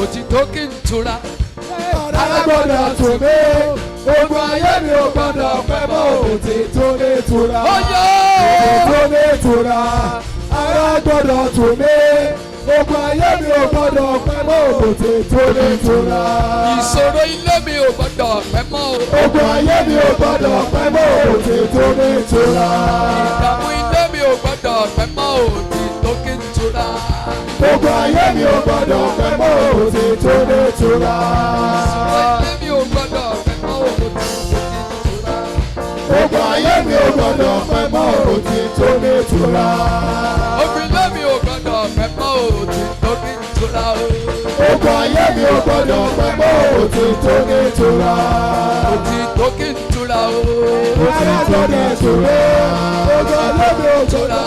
Òtítọ́ kí n tura. Ara gbọ́dọ̀ tù mí. Ogun ayé mi ò gbọ́dọ̀ pẹ́ mọ́ òtítọ́ nítorá. Òtítọ́ nítorá. Ara gbọ́dọ̀ tù mí. Ogun ayé mi ò gbọ́dọ̀ pẹ́ mọ́ òtítọ́ nítorá. Ìṣòro ilé mi ò gbọ́dọ̀ pẹ́ mọ́ o. Ogun ayé mi ò gbọ́dọ̀ pẹ́ mọ́ òtítọ́ nítorá. Ìdààmú ilé mi ò gbọ́dọ̀ pẹ́ mọ́ òtítọ́ kí n tura. Ogun ayé mi ò gbọ́dọ̀ pẹ́ mọ́ òtítọ́ nítorá. Ìṣòro ilé mi ò gbọ́dọ̀ pẹ́ mọ́ òtítọ́ kí n tura. Ogun ayé mi ò gbọ́dọ̀ pẹ́ mọ́ òtítọ́ nítorá. Ogun ilé mi ò gbọ́dọ̀ pẹ́ mọ́ òtítọ́ kí n tura o. Ogun ayé mi ò gbọ́dọ̀ pẹ́ mọ́ òtítọ́ nítorá. Òtítọ́ kí n tura o. Òtítọ́ nítorá. Ogun ayé mi ò gbọ́dọ̀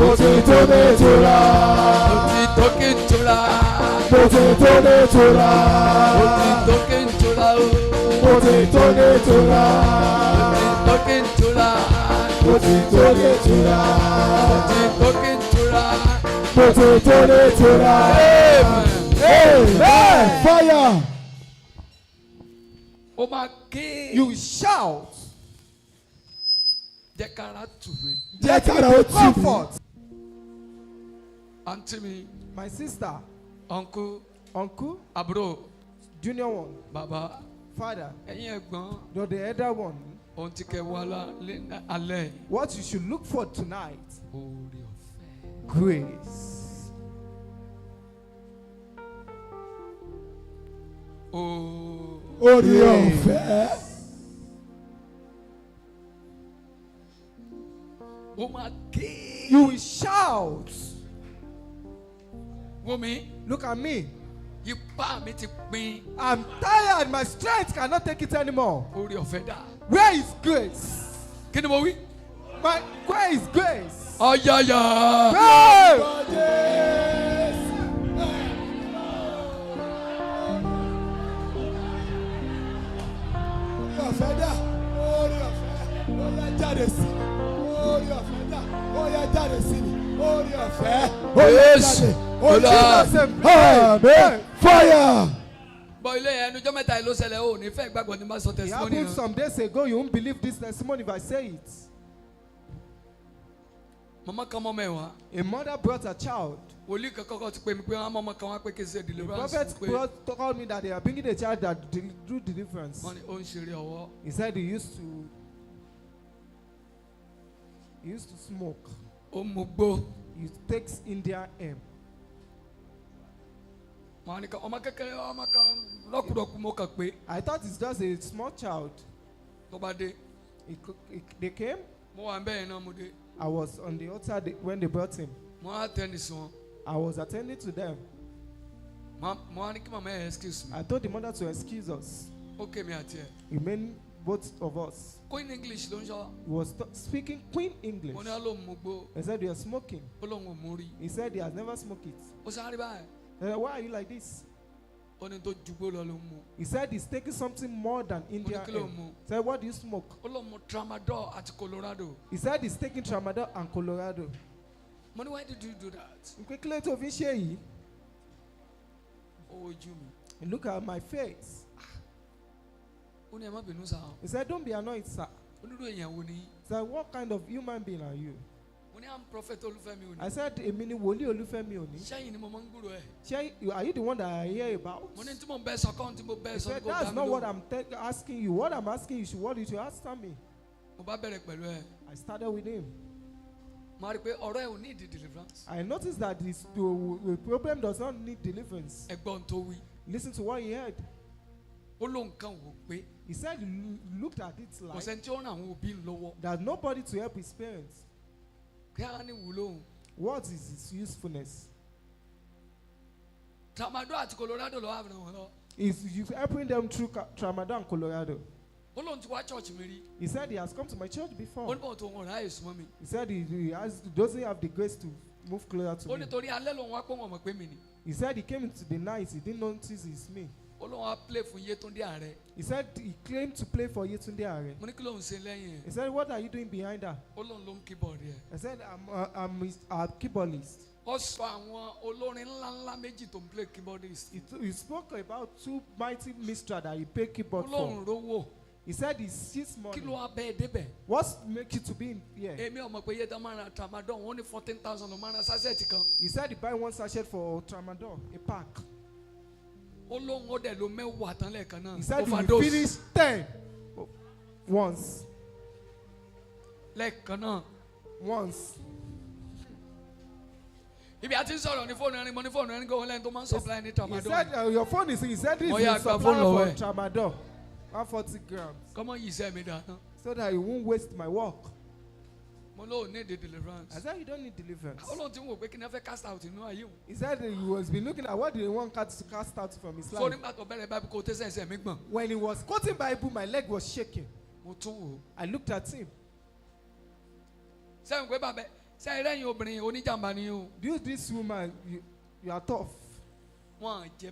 òtítọ́ nítorá. Òtítọ́ kí n tura. Òtítọ́ nítorá. Òtítọ́ kí n tura o. Òtítọ́ nítorá. Òtítọ́ kí n tura. Òtítọ́ nítorá. Òtítọ́ kí n tura. Òtítọ́ nítorá. Amen. Fire. O máa ké. You shout. Jẹ́ kára tù mí. Jẹ́ kára ó tù mí. Comfort. Àǹtí mi, My sister, uncle, uncle, àbúrò, junior one, bàbá, father, ẹ̀yin ẹ̀gbọ́n, you're the elder one. ohun tí kẹ́ wá alẹ́. What you should look for tonight, Oore ọ̀fẹ́. grace. Oore ọ̀fẹ́. O máa ké. You will shout. Wo mi, Look at me. ipá mi ti pin. I'm tired. My strength cannot take it anymore. Oore ọ̀fẹ́ dà. Where is grace? Kí ni mo wí? Where is grace? Ọ̀yàyà. Grace! Oore ọ̀fẹ́ dà. Oore ọ̀fẹ́. Ó yá jáde sí mi. Oore ọ̀fẹ́ dà. Ó yá jáde sí mi. Oore ọ̀fẹ́. Ó yá Yes. jáde. Ọlá. Amen. Fire. Bọ̀ ilé yẹn ẹnujọ́ mẹ́ta yìí ló ṣẹlẹ̀ o ní fẹ́ gbàgbọ́ ní bá sọ It testimony happened náà. some days ago. You won't believe this testimony if I say it. Mama kan mọ́ mẹ́wàá. A mother brought a child. Wòlíì kan kọ́kọ́ ti pè mí pé wọ́n á mọ́ ọmọ kan wá pé kí n ṣe The deliverance. prophet Pé told me that they are bringing a child that do deliverance. wọ́n ní ó ń ṣeré ọwọ́. He said he used to smoke. Ó mú gbó. He takes Indian hemp. Wọ́n á ní ká ọmọ kékeré ọmọ kan lọ́kùnrọ̀kù mo kàn pé I thought it's just a small child. tó bá dé. They came. Mo wà ń bẹ́ẹ̀ náà mo dé. I was on the altar when they brought him. Mo á tẹ́ni sí wọn. I was attending to them. Mo á ní kí màmá ẹ̀ excuse me. I told the mother to excuse us. Ó ké mi àti ẹ̀. He meant both of us. Queen English ló ń sọ. He was speaking Queen English. Mo ní á ló mú gbó. He said, "You are smoking." Ó lóun ò mú rí. He said he has never smoked it. Ó sáré báyìí. I said, "Why are you like this?" Ó ní tó ju gbó lọ ló ń mú. He said he's taking something more than Indian kí ló hemp. mú? He said, "What do you smoke?" Ó lóun mú tramadol àti Colorado. He said he's taking tramadol and Colorado. Mo ní why did you do that? Quickly to Vishay. Ó ojú mi. Look at my face. Ó ní ẹ má bínú sáà. He said, "Don't be annoyed, sir." Onírú èèyàn wo ni? He said, "What kind of human being are you?" I'm Prophet OLUFEMI Oni. I said, Emini Woli OLUFEMI Oni. Are you the one that I hear about? He said, that's not what I'm asking you. What I'm asking you, what did you ask me? I started with him. I noticed that the problem does not need deliverance. Listen to what he heard. He said he looked at it like there's nobody to help his parents. What is its usefulness? Is you helping them through Tramadol and Colorado? He said he has come to my church before. He said he doesn't have the grace to move closer to me. He said he came into the night, he didn't notice it's me. He said he claimed to play for Yetunde Are. He said, what are you doing behind her? I said, I'm a keyboardist. He spoke about two mighty minstrels that he played keyboard for. He said he sees money. What makes you to be in here? He said he buy one sachet for Tramadol, a pack. He said he finished 10 once. Once. He said your phone is he said this is supplier for Tramadol. 140 grams. Come on, you say me that. So that you won't waste my work. Need the deliverance. I said you don't need deliverance. How long do you can never cast out? You know, are you? He said he was been looking at what did he want to cast out from his life. When he was quoting Bible, my leg was shaking. I looked at him. Do this woman, you are tough. The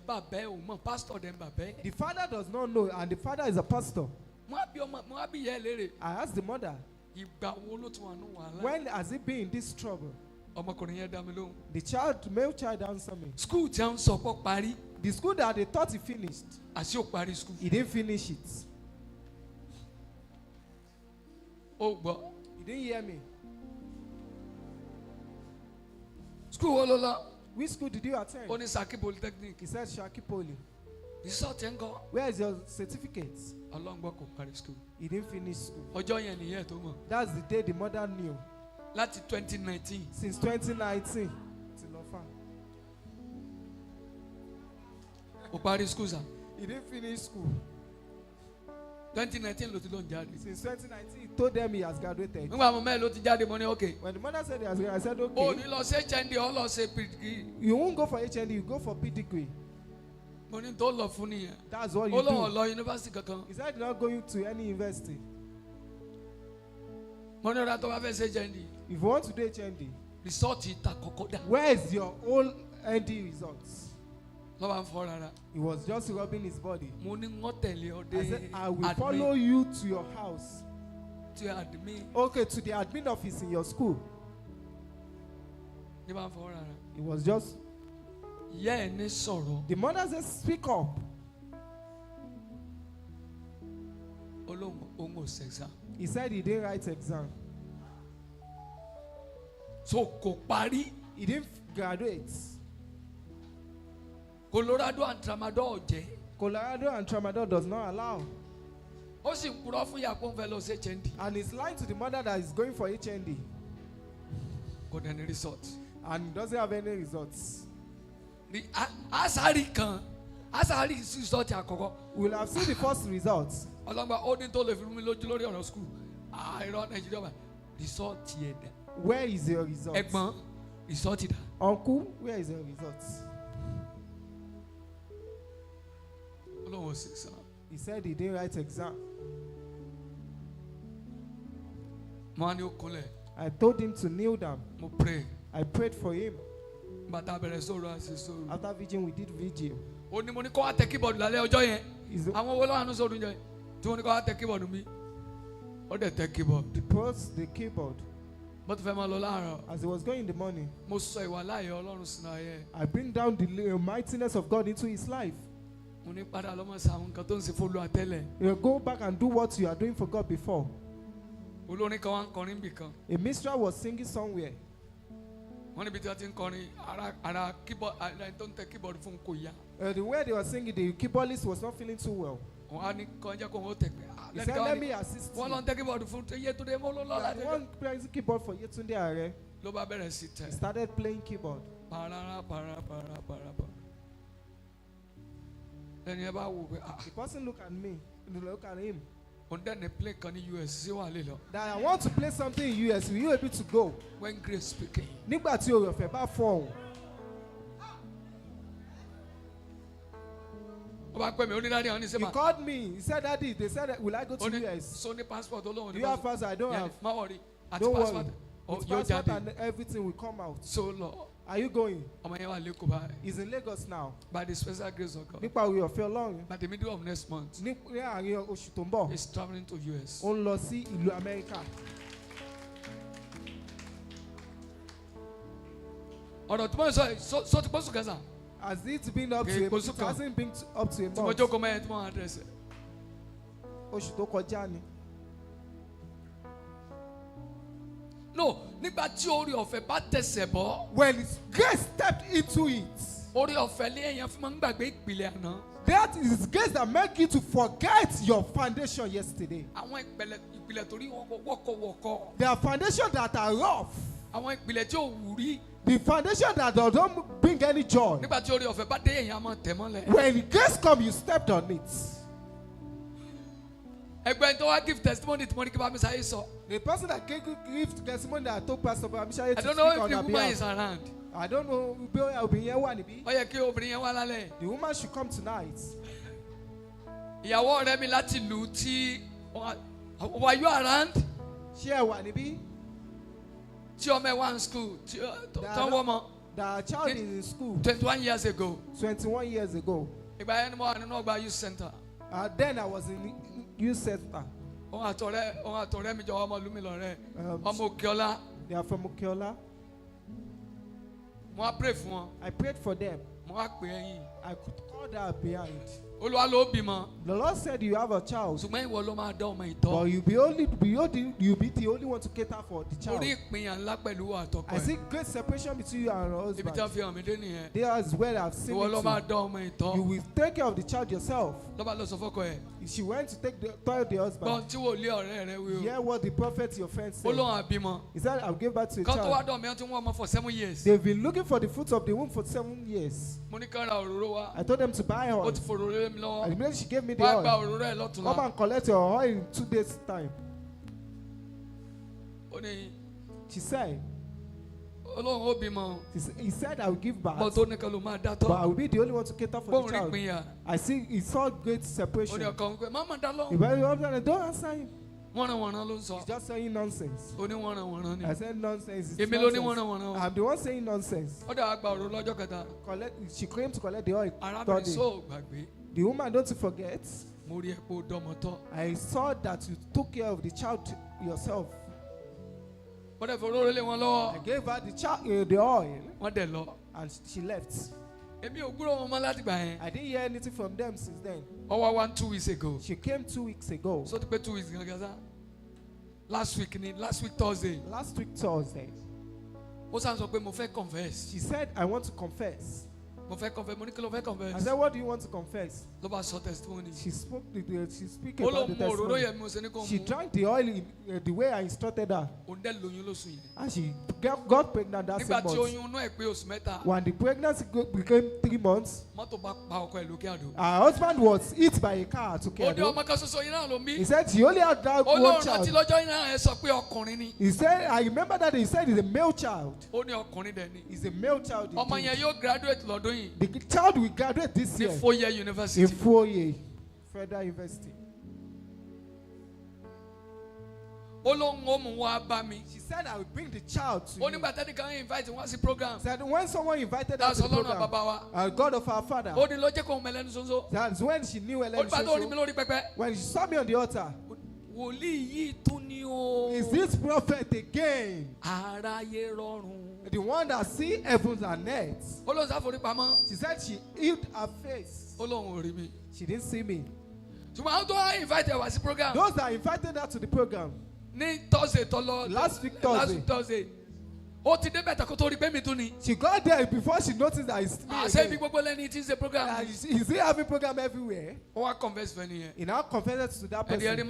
father does not know, and the father is a pastor. I asked the mother, when has he been in this trouble? The male child answered me. The school that they thought he finished, he didn't finish it. He didn't hear me. Which school did you attend? He said Shaki Poly. Where is your certificate? He didn't finish school. That's the day the mother knew. 2019. Since 2019. He didn't finish school. 2019 Since 2019, he told them he has graduated. When the mother said he has graduated, I said, okay. You won't go for HND, you go for P-degree. That's what you do. He said you're not going to any university. If you want to do HND, where is your old ND results? He was just rubbing his body. I said, I will follow you to your house. Okay, to the admin office in your school. It was just. The mother said, speak up. He said he didn't write exam. He didn't graduate. Colorado and Tramadol does not allow. And he's lying to the mother that is going for HND. And doesn't have any results. We'll have seen the first results. Where is your results? Uncle, where is your results? He said he didn't write exam. I told him to kneel down. I prayed for him. After vigil, we did vigil. He pressed the keyboard. As he was going in the morning, I bring down the mightiness of God into his life. You go back and do what you are doing for God before. olórin kan wá ń kọrin bì kan. A minstrel was singing somewhere. wọ́n níbi tí wọ́n ti ń kọrin ara keyboard ẹni tó ń tẹ keyboard fún kò yá. The way they were singing, the keyboardist was not feeling too well. wọ́n á ní kọjá kó wọ́n tẹ̀ pé. He said, let me assist you. wọ́n lọ ń tẹ keyboard fún Yétúndé mọ́ ló lọ́la. One playing keyboard for Yetunde Are. ló bá bẹ̀rẹ̀ sí tẹ̀. He started playing keyboard. Parara. ẹni ẹ bá wò pé. The person look at me. Look at him. òun dẹ̀ ní play kan ní US sí wà lè lọ. That I want to play something in US. Will you able to go? when grace speaking. Nígbà tí oore ọ̀fẹ́ bá fọ̀hún. ó bá pẹ́ mi ó ní dáadé àwọn ní sẹ́mà. He called me. He said, Daddy, they said, will I go to US? so ní passport olóhùn Do you have passport? I don't have. má wọrí àti Don't passport. worry. His yóò passport jáde. and everything will come out. so lọ. Are you going? ọmọ yẹn wà lẹ́kọ̀ọ́ báyìí. He's in Lagos now. by the special grace of God. Nípa oore ọ̀fẹ́ Ọlọ́run. by the middle of next month. Ní àárín oṣù tó ń bọ̀. he's travelling to US. Ó ń lọ sí ìlú Amẹ́ríkà. ọ̀rọ̀ tí mo sọ sọ ti pọ́sù kẹsàn. Has it been up to Okay, a month? It hasn't been up to a tí mo month. jókòó mẹ́rin tí mo address ẹ̀. Oṣù tó kọjá ni. no nígbà tí orí ọ̀fẹ́ bá tẹ̀sẹ̀ bọ́. When his grace stepped into it, orí ọ̀fẹ́ lé èèyàn fi máa ń gbàgbé ìpìlẹ̀ àná. that is his grace that make you to forget your foundation yesterday. àwọn ìpìlẹ̀ torí wọ́kọ̀wọ́kọ̀. There are foundations that are rough. àwọn ìpìlẹ̀ tí ò wù rí. The foundation that don't bring any joy. nígbà tí orí ọ̀fẹ́ bá dé èèyàn máa tẹ̀ mọ́lẹ̀. When grace come, you stepped on it. ẹgbẹ́ tó wá give testimony tí mo ní kí bá mi sáyé sọ. The person that give testimony that I told Pastor Bamishaye I to don't speak know on if her the woman is behalf. around. I don't know bí obìnrin yẹn wà níbí. ó yẹ kí obìnrin yẹn wá lálẹ́. The woman should come tonight. ìyàwó ọ̀rẹ́ mi láti lù ú tí were you around? Ṣé ẹ wà níbí? tí ọmọ ẹ wá ní school tí wọ́n wọ́ mọ́. The child is in school 21 years ago. 21 years ago. ìgbà yẹn ni mo wà nínú ọgbà youth center. Then I was in youth center. òun àtọ̀rẹ́ mi jọ ọmọ lumi lọ́rẹ́ ọmọ Òkèọlá. They are from Okiola. mo wá pray fún wọn. I prayed for them. mo wá pè ẹ̀yìn. I could call that behind. Olúwa ló bímọ. The Lord said you have a child. ṣùgbọ́n ìwọ ló máa dá ọmọ But ìtọ́. you'll be the only one to cater for the child. orí ìpínyà ńlá pẹ̀lú àtọkọ I see ẹ̀. great separation between you and your ibi tí wọ́n husband. fi hàn mí dé nìyẹn. There is where I've seen ìwọ ló máa it dá ọmọ too. You ìtọ́. will take care of the child yourself. lọ́ba lọ sọ fọ́kọ ẹ̀. She went to tell the husband. gbọ́n tí wò lé ọ̀rẹ́ rẹ wí o. Hear what the prophet your friend ó said. lóun àbímọ. He said, I'll give back to a kan tó wá child. dọ̀ mí wọ́n ti wọ́n ọmọ for 7 years. They've been looking for the fruit of the womb for 7 years. mo ní kán ra òróró wa. I told them to buy ó oil. ti fòrò lé mi And lọ́wọ́. immediately she gave me the wá gba oil. òróró ẹ̀ lọ́tùnla. Come and collect your oil in 2 days' time. ó ní She said, olóhùn ó bímọ. he said, I will give bọ́n back. tó nìkan ló máa dá But I tọ́. will be the only one to cater for bóun the rí child. ìpínyà. He saw great ó ní separation. ọkọ ń pẹ́ má má dá He lọ́hùn. went up there and don't answer him. wọ́nranwọ̀nran ló ń sọ. He's just saying nonsense. ó ní wọ́nranwọ̀nran ni. I said nonsense. It's èmi ló ní nonsense. wọ́nranwọ̀ran o. I'm the one saying nonsense. ó dà gba òróró lọ́jọ́ kẹta. She claimed to collect the oil. arábìnrin Third day. sọ gbàgbé. The woman, don't you forget, mo rí epo dọ́mọ tọ́. I saw that you took care of the child yourself. wọ́n dẹ̀ fòróró lé wọn lọ́wọ́. I gave her the child the oil wọ́n dẹ̀ lọ. and she left. èmi ò gbúrò wọn mọ́ láti gbà yẹn. I didn't hear anything from them since then. ọwọ́ 1-2 weeks ago. She came 2 weeks ago. so ti pé 2 weeks gangan sá. last week Thursday. Last week Thursday. ó sàn sọ pé mo fẹ́ confess. She said, I want to confess. mo fẹ́ confess mo ní kí ló fẹ́ confess. I said, what do you want to confess? ló bá sọ testimony. She spoke ó ló about the mu òróró testimony. yẹn mi ò sẹ́ ní kò She mu. drank the oil in, the way I instructed her. òun dẹ̀ lóyún lóṣù yìí. And she got pregnant that nígbà same tí month. oyún inú ẹ̀ pé oṣù mẹ́ta. When the pregnancy became 3 months, mọ́tò bá pa ọkọ ẹ̀ lókè àdó. her husband was hit by a car to ó ní Kedo. ọmọ kan ṣoṣo yìí náà ló He mí. said she only had that one Ọlọ́run àti child. lọ́jọ́ iná ẹ sọ pé ọkùnrin ni. He said, I remember that he said he's a male child. ó ní ọkùnrin dẹ̀ ni. He's a male child. ọmọ indeed. yẹn yóò graduate lọ́dún yìí. The child will graduate this ní year 4-year in university. 4 Federal University. ó lóun ó mú wá bá mi. She said, I will bring the child to ó you. nígbà tẹ́lẹ̀ kan invite wọ́n sí program. Said when someone invited her that's to the Ọlọ́run program, bàbá wa. God of our father, ó ní ló jẹ́ kó mẹ́lẹ́nu ṣoṣo. that's when she knew ó Ellen nígbà tó rí mi Shosho. lórí pẹpẹ. When she saw me on the altar, wòlíì yìí tún ní o. is this prophet again? aráyé rọrùn. The one that see heavens and earth. ó lóun sáforí pamọ́. She said she hid her face. ó lóun ò rí mi. She didn't see me. ṣùgbọ́n àwọn tó wá invite ẹ wá sí program. Those that invited her to the program, Last week Thursday. She got there before she noticed that it's a program. Is he having program everywhere? He now confessed to that person.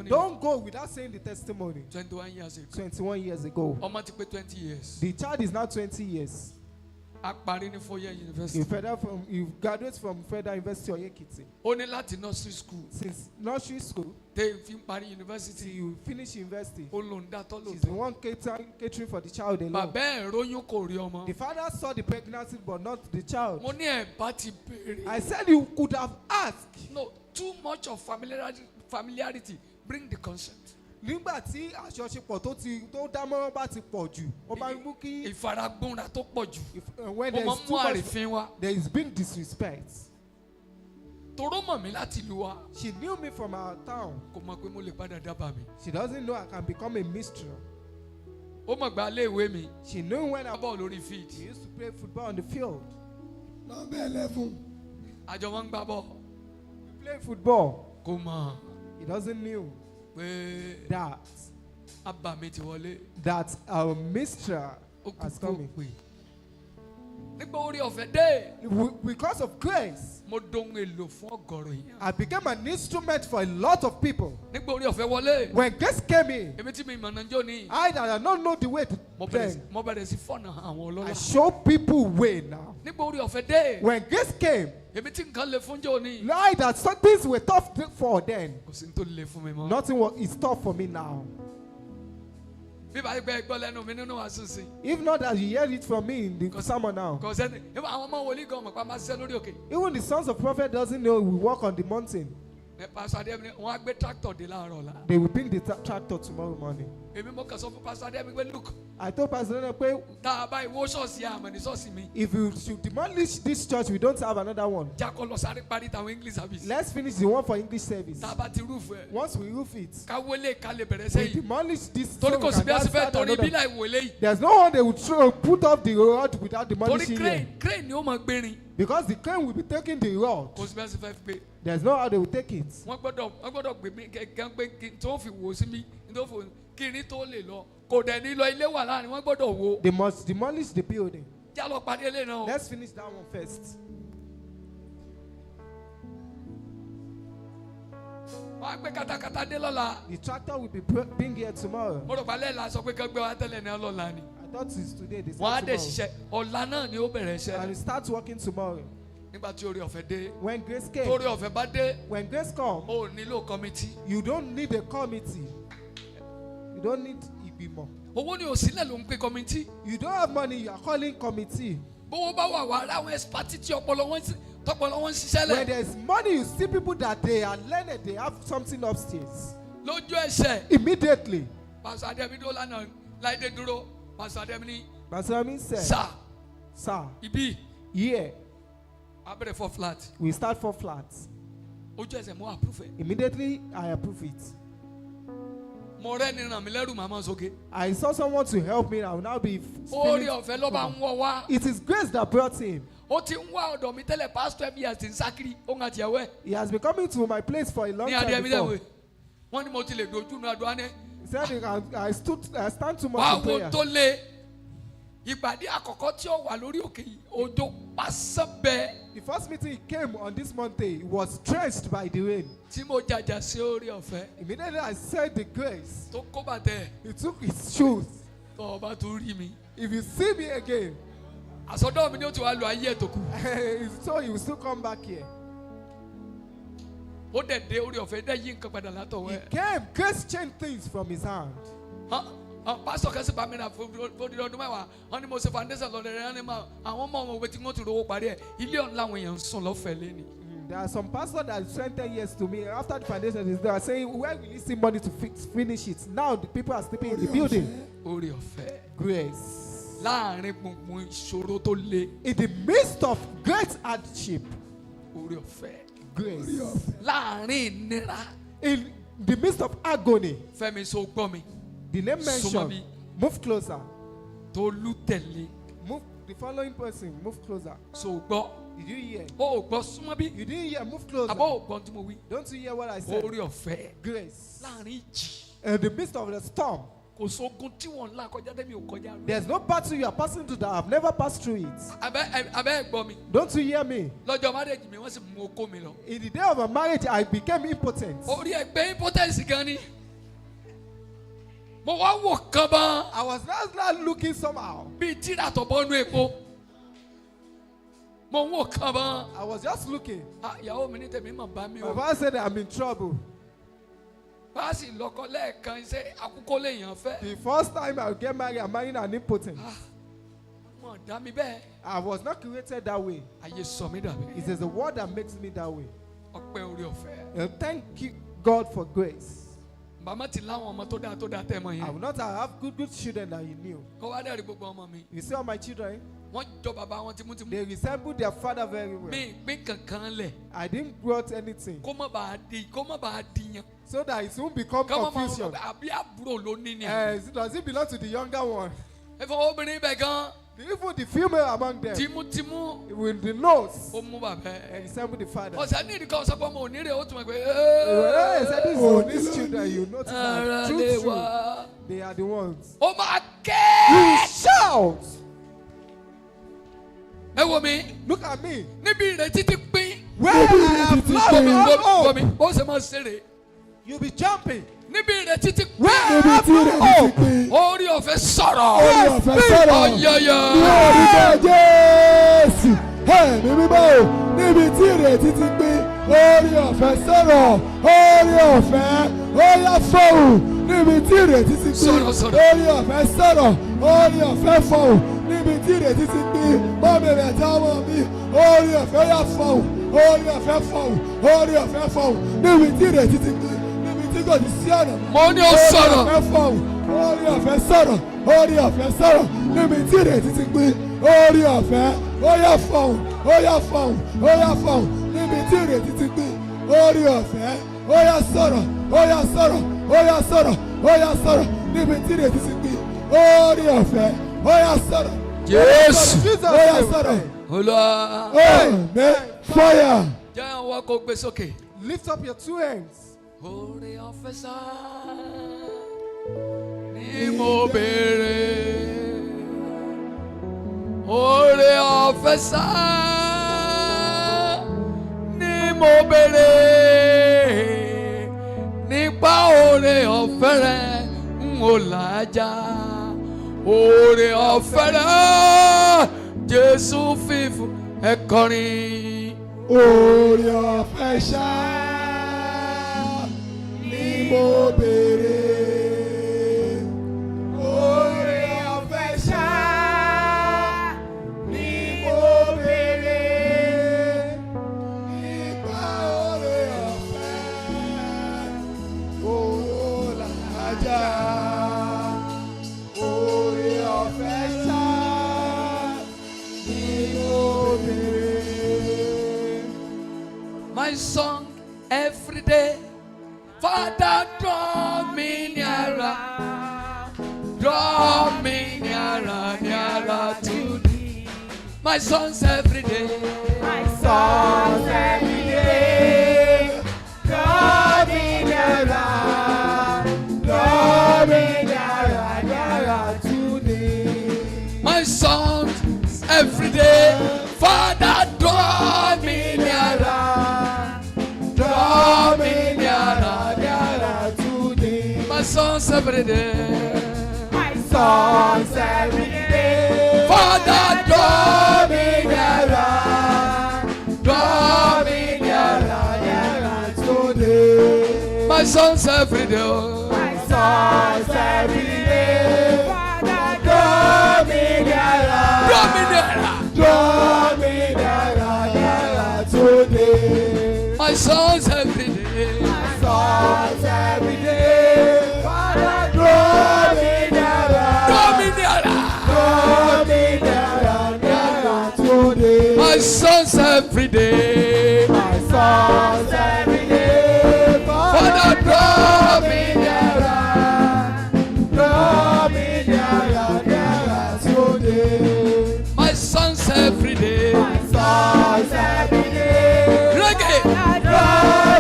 Don't go without saying the testimony. 21 years ago. The child is now 20 years. He graduates from Federal University of Ekiti. Only Latin nursery school. Since nursery school, they university. You finish university. She's the one catering for the child alone. The father saw the pregnancy but not the child. I said you could have asked. No, too much of familiarity. Bring the consent. Nígbà tí àjọṣepọ̀ tó dámọ́rán bá ti pọ̀ jù, ó máa ń mú kí ìfaragbọ́nra tó pọ̀ jù. When there is too much, there is being disrespect. Toró mọ̀ mí láti ìlú wa. She knew me from our town. Kò mọ̀ pé mo lè padà dábàá mi. She doesn't know I can become a minstrel. Ó mọ̀ gba ilé ìwé mi. She knew when I ball lórí field. She used to play football on the field. Number 11. Àjọ wọn ń gbá ball. We play football. Kò mọ̀. He doesn't know that our minstrel has come. Because of grace, I became an instrument for a lot of people. When grace came in, I that not know the way to then, I show people way now. When grace came, I that some things were tough for then. Nothing is tough for me now. If not that you hear it from me in the sermon now. Even the sons of prophet doesn't know we walk on the mountain. They will bring the tractor tomorrow morning. I told Pastor Daniel, if you should demolish this church, we don't have another one. Let's finish the one for English service. Once we roof it, we demolish this. There's no one they would put up the rod without demolishing it. Because the crane will be taking the rod. There's no how they will take it. They must demolish the building. Let's finish that one first. The tractor will be being here tomorrow. I thought it's today. They said tomorrow. And it starts working tomorrow. When grace came, when grace comes, you don't need a committee. You don't need Ibimo. You don't have money, you are calling committee. When there's money, you see people that they are learned, they have something upstairs. Immediately. Pastor Ademi said, Sir, yeah. We start 4 flats. Immediately, I approve it. I saw someone to help me. I will now be feeling. It is grace that brought him. He has been coming to my place for a long time before. He said, I stand too much in prayer. The first meeting he came on this Monday, he was drenched by the rain. Immediately I said the grace. He took his shoes. If you see me again, so he will still come back here. He came, grace changed things from his hand. Pastor kẹsì bá mi na fòdì ọdún mẹ́wàá wọ́n ní mo ṣe foundation lọ́dẹ̀ rẹ̀ ní ma àwọn ọmọ ọmọ òwe tí wọ́n ti rówó parí ẹ̀ ilé ọ̀hún làwọn èèyàn ń sùn lọ́fẹ̀ẹ́ lẹ́ni. There are some pastors that spent 10 years to me after the foundation they are saying where will you see money to finish it? Now the people are sleeping in the building. Oore ọ̀fẹ́. Grace. Láàárín gbùngbùn ìṣòro tó le. In the midst of great hardship. Oore ọ̀fẹ́. Grace. Láàárín ìnira. In the midst of agony. Fẹ́mi so gbọ́ mi. The name mentioned. Move closer. Tolu tẹ̀lé. Move the following person. Move closer. So gbọ́. Did you hear? Oh, gbọ́ súnmọ́ bí. You didn't hear. Move closer. Àbọ̀ ògbọ́n tí mo wí. Don't you hear what I said? Oore ọ̀fẹ́. Grace. Láàárín ìjì. In the midst of the storm, there's no battle you are passing through that I've never passed through it. Don't you hear me? In the day of my marriage, I became impotent. I was not looking somehow. I was just looking. My wife said I'm in trouble. The first time I get married, I'm marrying an impotent. I was not created that way. It is the word that makes me that way. And thank you, God, for grace. I will not have good children that you knew. You see all my children? They resemble their father very well. I didn't brought anything so that it won't become confusion. Does it belong to the younger one? Even the female among them, with the nose, and resemble the father. These children, you notice that true, they are the ones. You shout. Look at me. Where I have lost all hope, you'll be jumping. Where I have no hope, Money or sorrow. Yes. Fire. Lift up your two hands. Holy officer, ni mo bere. Holy officer, ni mo bere. Nípa oore ọ̀fẹ́ rẹ̀ n ò làjà. Oore ọ̀fẹ́ rẹ̀ Jésù fífún ẹ kọrin. Oore ọ̀fẹ́ ṣá. Mo bèrè oore ọ̀fẹ́ ṣá ni mo bèrè nípa oore ọ̀fẹ́ owó làjà oore ọ̀fẹ́ ṣá ni mo bèrè. My song every day. Father, draw me nearer to thee. My songs every day. My songs every day. Draw me nearer to thee. My songs every day. Father, draw me nearer. My songs every day. My songs every day. Father, draw me nearer today. My songs every day. My songs every day. Father, draw me nearer today. My songs every day. My songs every day. Father, draw me nearer today. My songs every day. My songs every day. Father, draw me nearer today. My songs every day. My songs every day. Reggae. Draw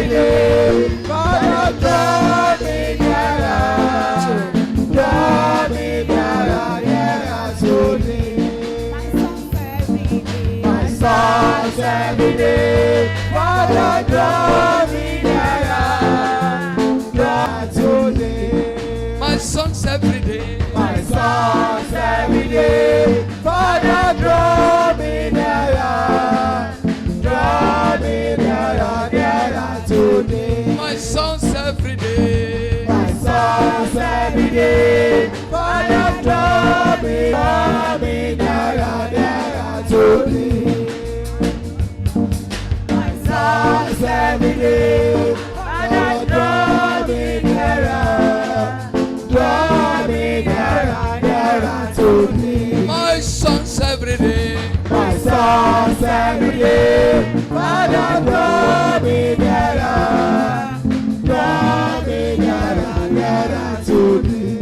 day. Father, draw me nearer. Draw me nearer, nearer to thee. My songs every day. Father, draw me nearer. Draw to thee. My songs every day. My songs every day. Father, draw me nearer. Draw me nearer, nearer to thee. My songs every day. My songs every day. Father, draw me nearer, nearer to thee. My songs every day. Father, draw me nearer. Draw me nearer, nearer to thee. My songs every day. My songs every day. Father, draw me nearer. Draw me nearer, nearer to thee.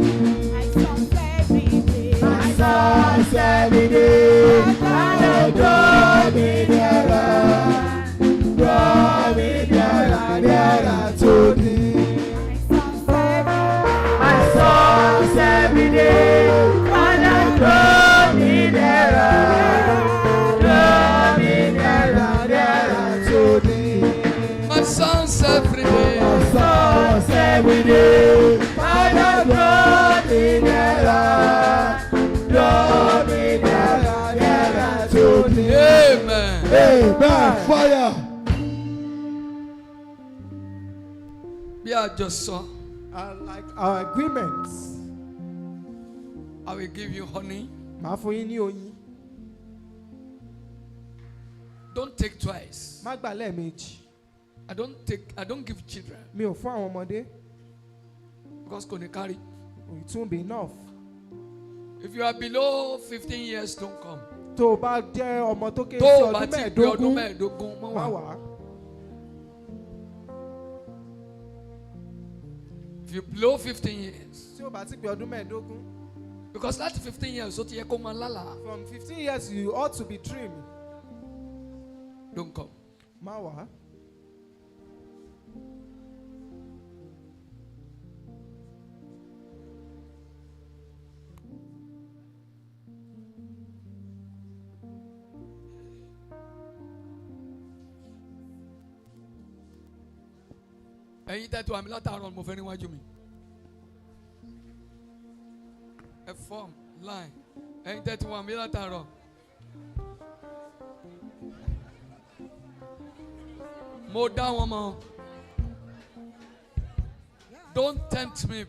My songs every day. Father, draw me nearer. Draw me nearer, nearer to thee. My songs every day. Father, draw me nearer. Draw me nearer, nearer to thee. My songs every day. My songs every day. Father, draw me nearer. Draw me nearer, nearer to thee. Amen. Amen. Fire. Bí àjọsọ, Like our agreements. I will give you honey. Màá fún yín ní oyin. Don't take twice. Má gbà lẹ́ẹ̀mejì. I don't give children Mi ò fún àwọn ọmọdé. because kò ní carry. It won't be enough. If you are below 15 years, don't come. Tó o bá jẹ́ ọmọ tó kéré Tó sí o bá ọdún ti pé ọdún mẹ́ẹ̀ẹ́dógún, mẹ́ẹ̀ẹ́dógún, má má wá. wá. If you below 15 years, Tí o bá ti pé ọdún mẹ́ẹ̀ẹ́dógún. because láti 15 years ó ti yẹ kó máa lálàá. From 15 years you ought to be trim. Don't come. Má wá. Ẹ̀yin tẹ́tù àmì látàárọ̀ mo fẹ́ níwájú mi. Ẹ form line. Ẹ̀yin tẹ́tù àmì látàárọ̀. Mo dá wọn mọ̀. Don't tempt me.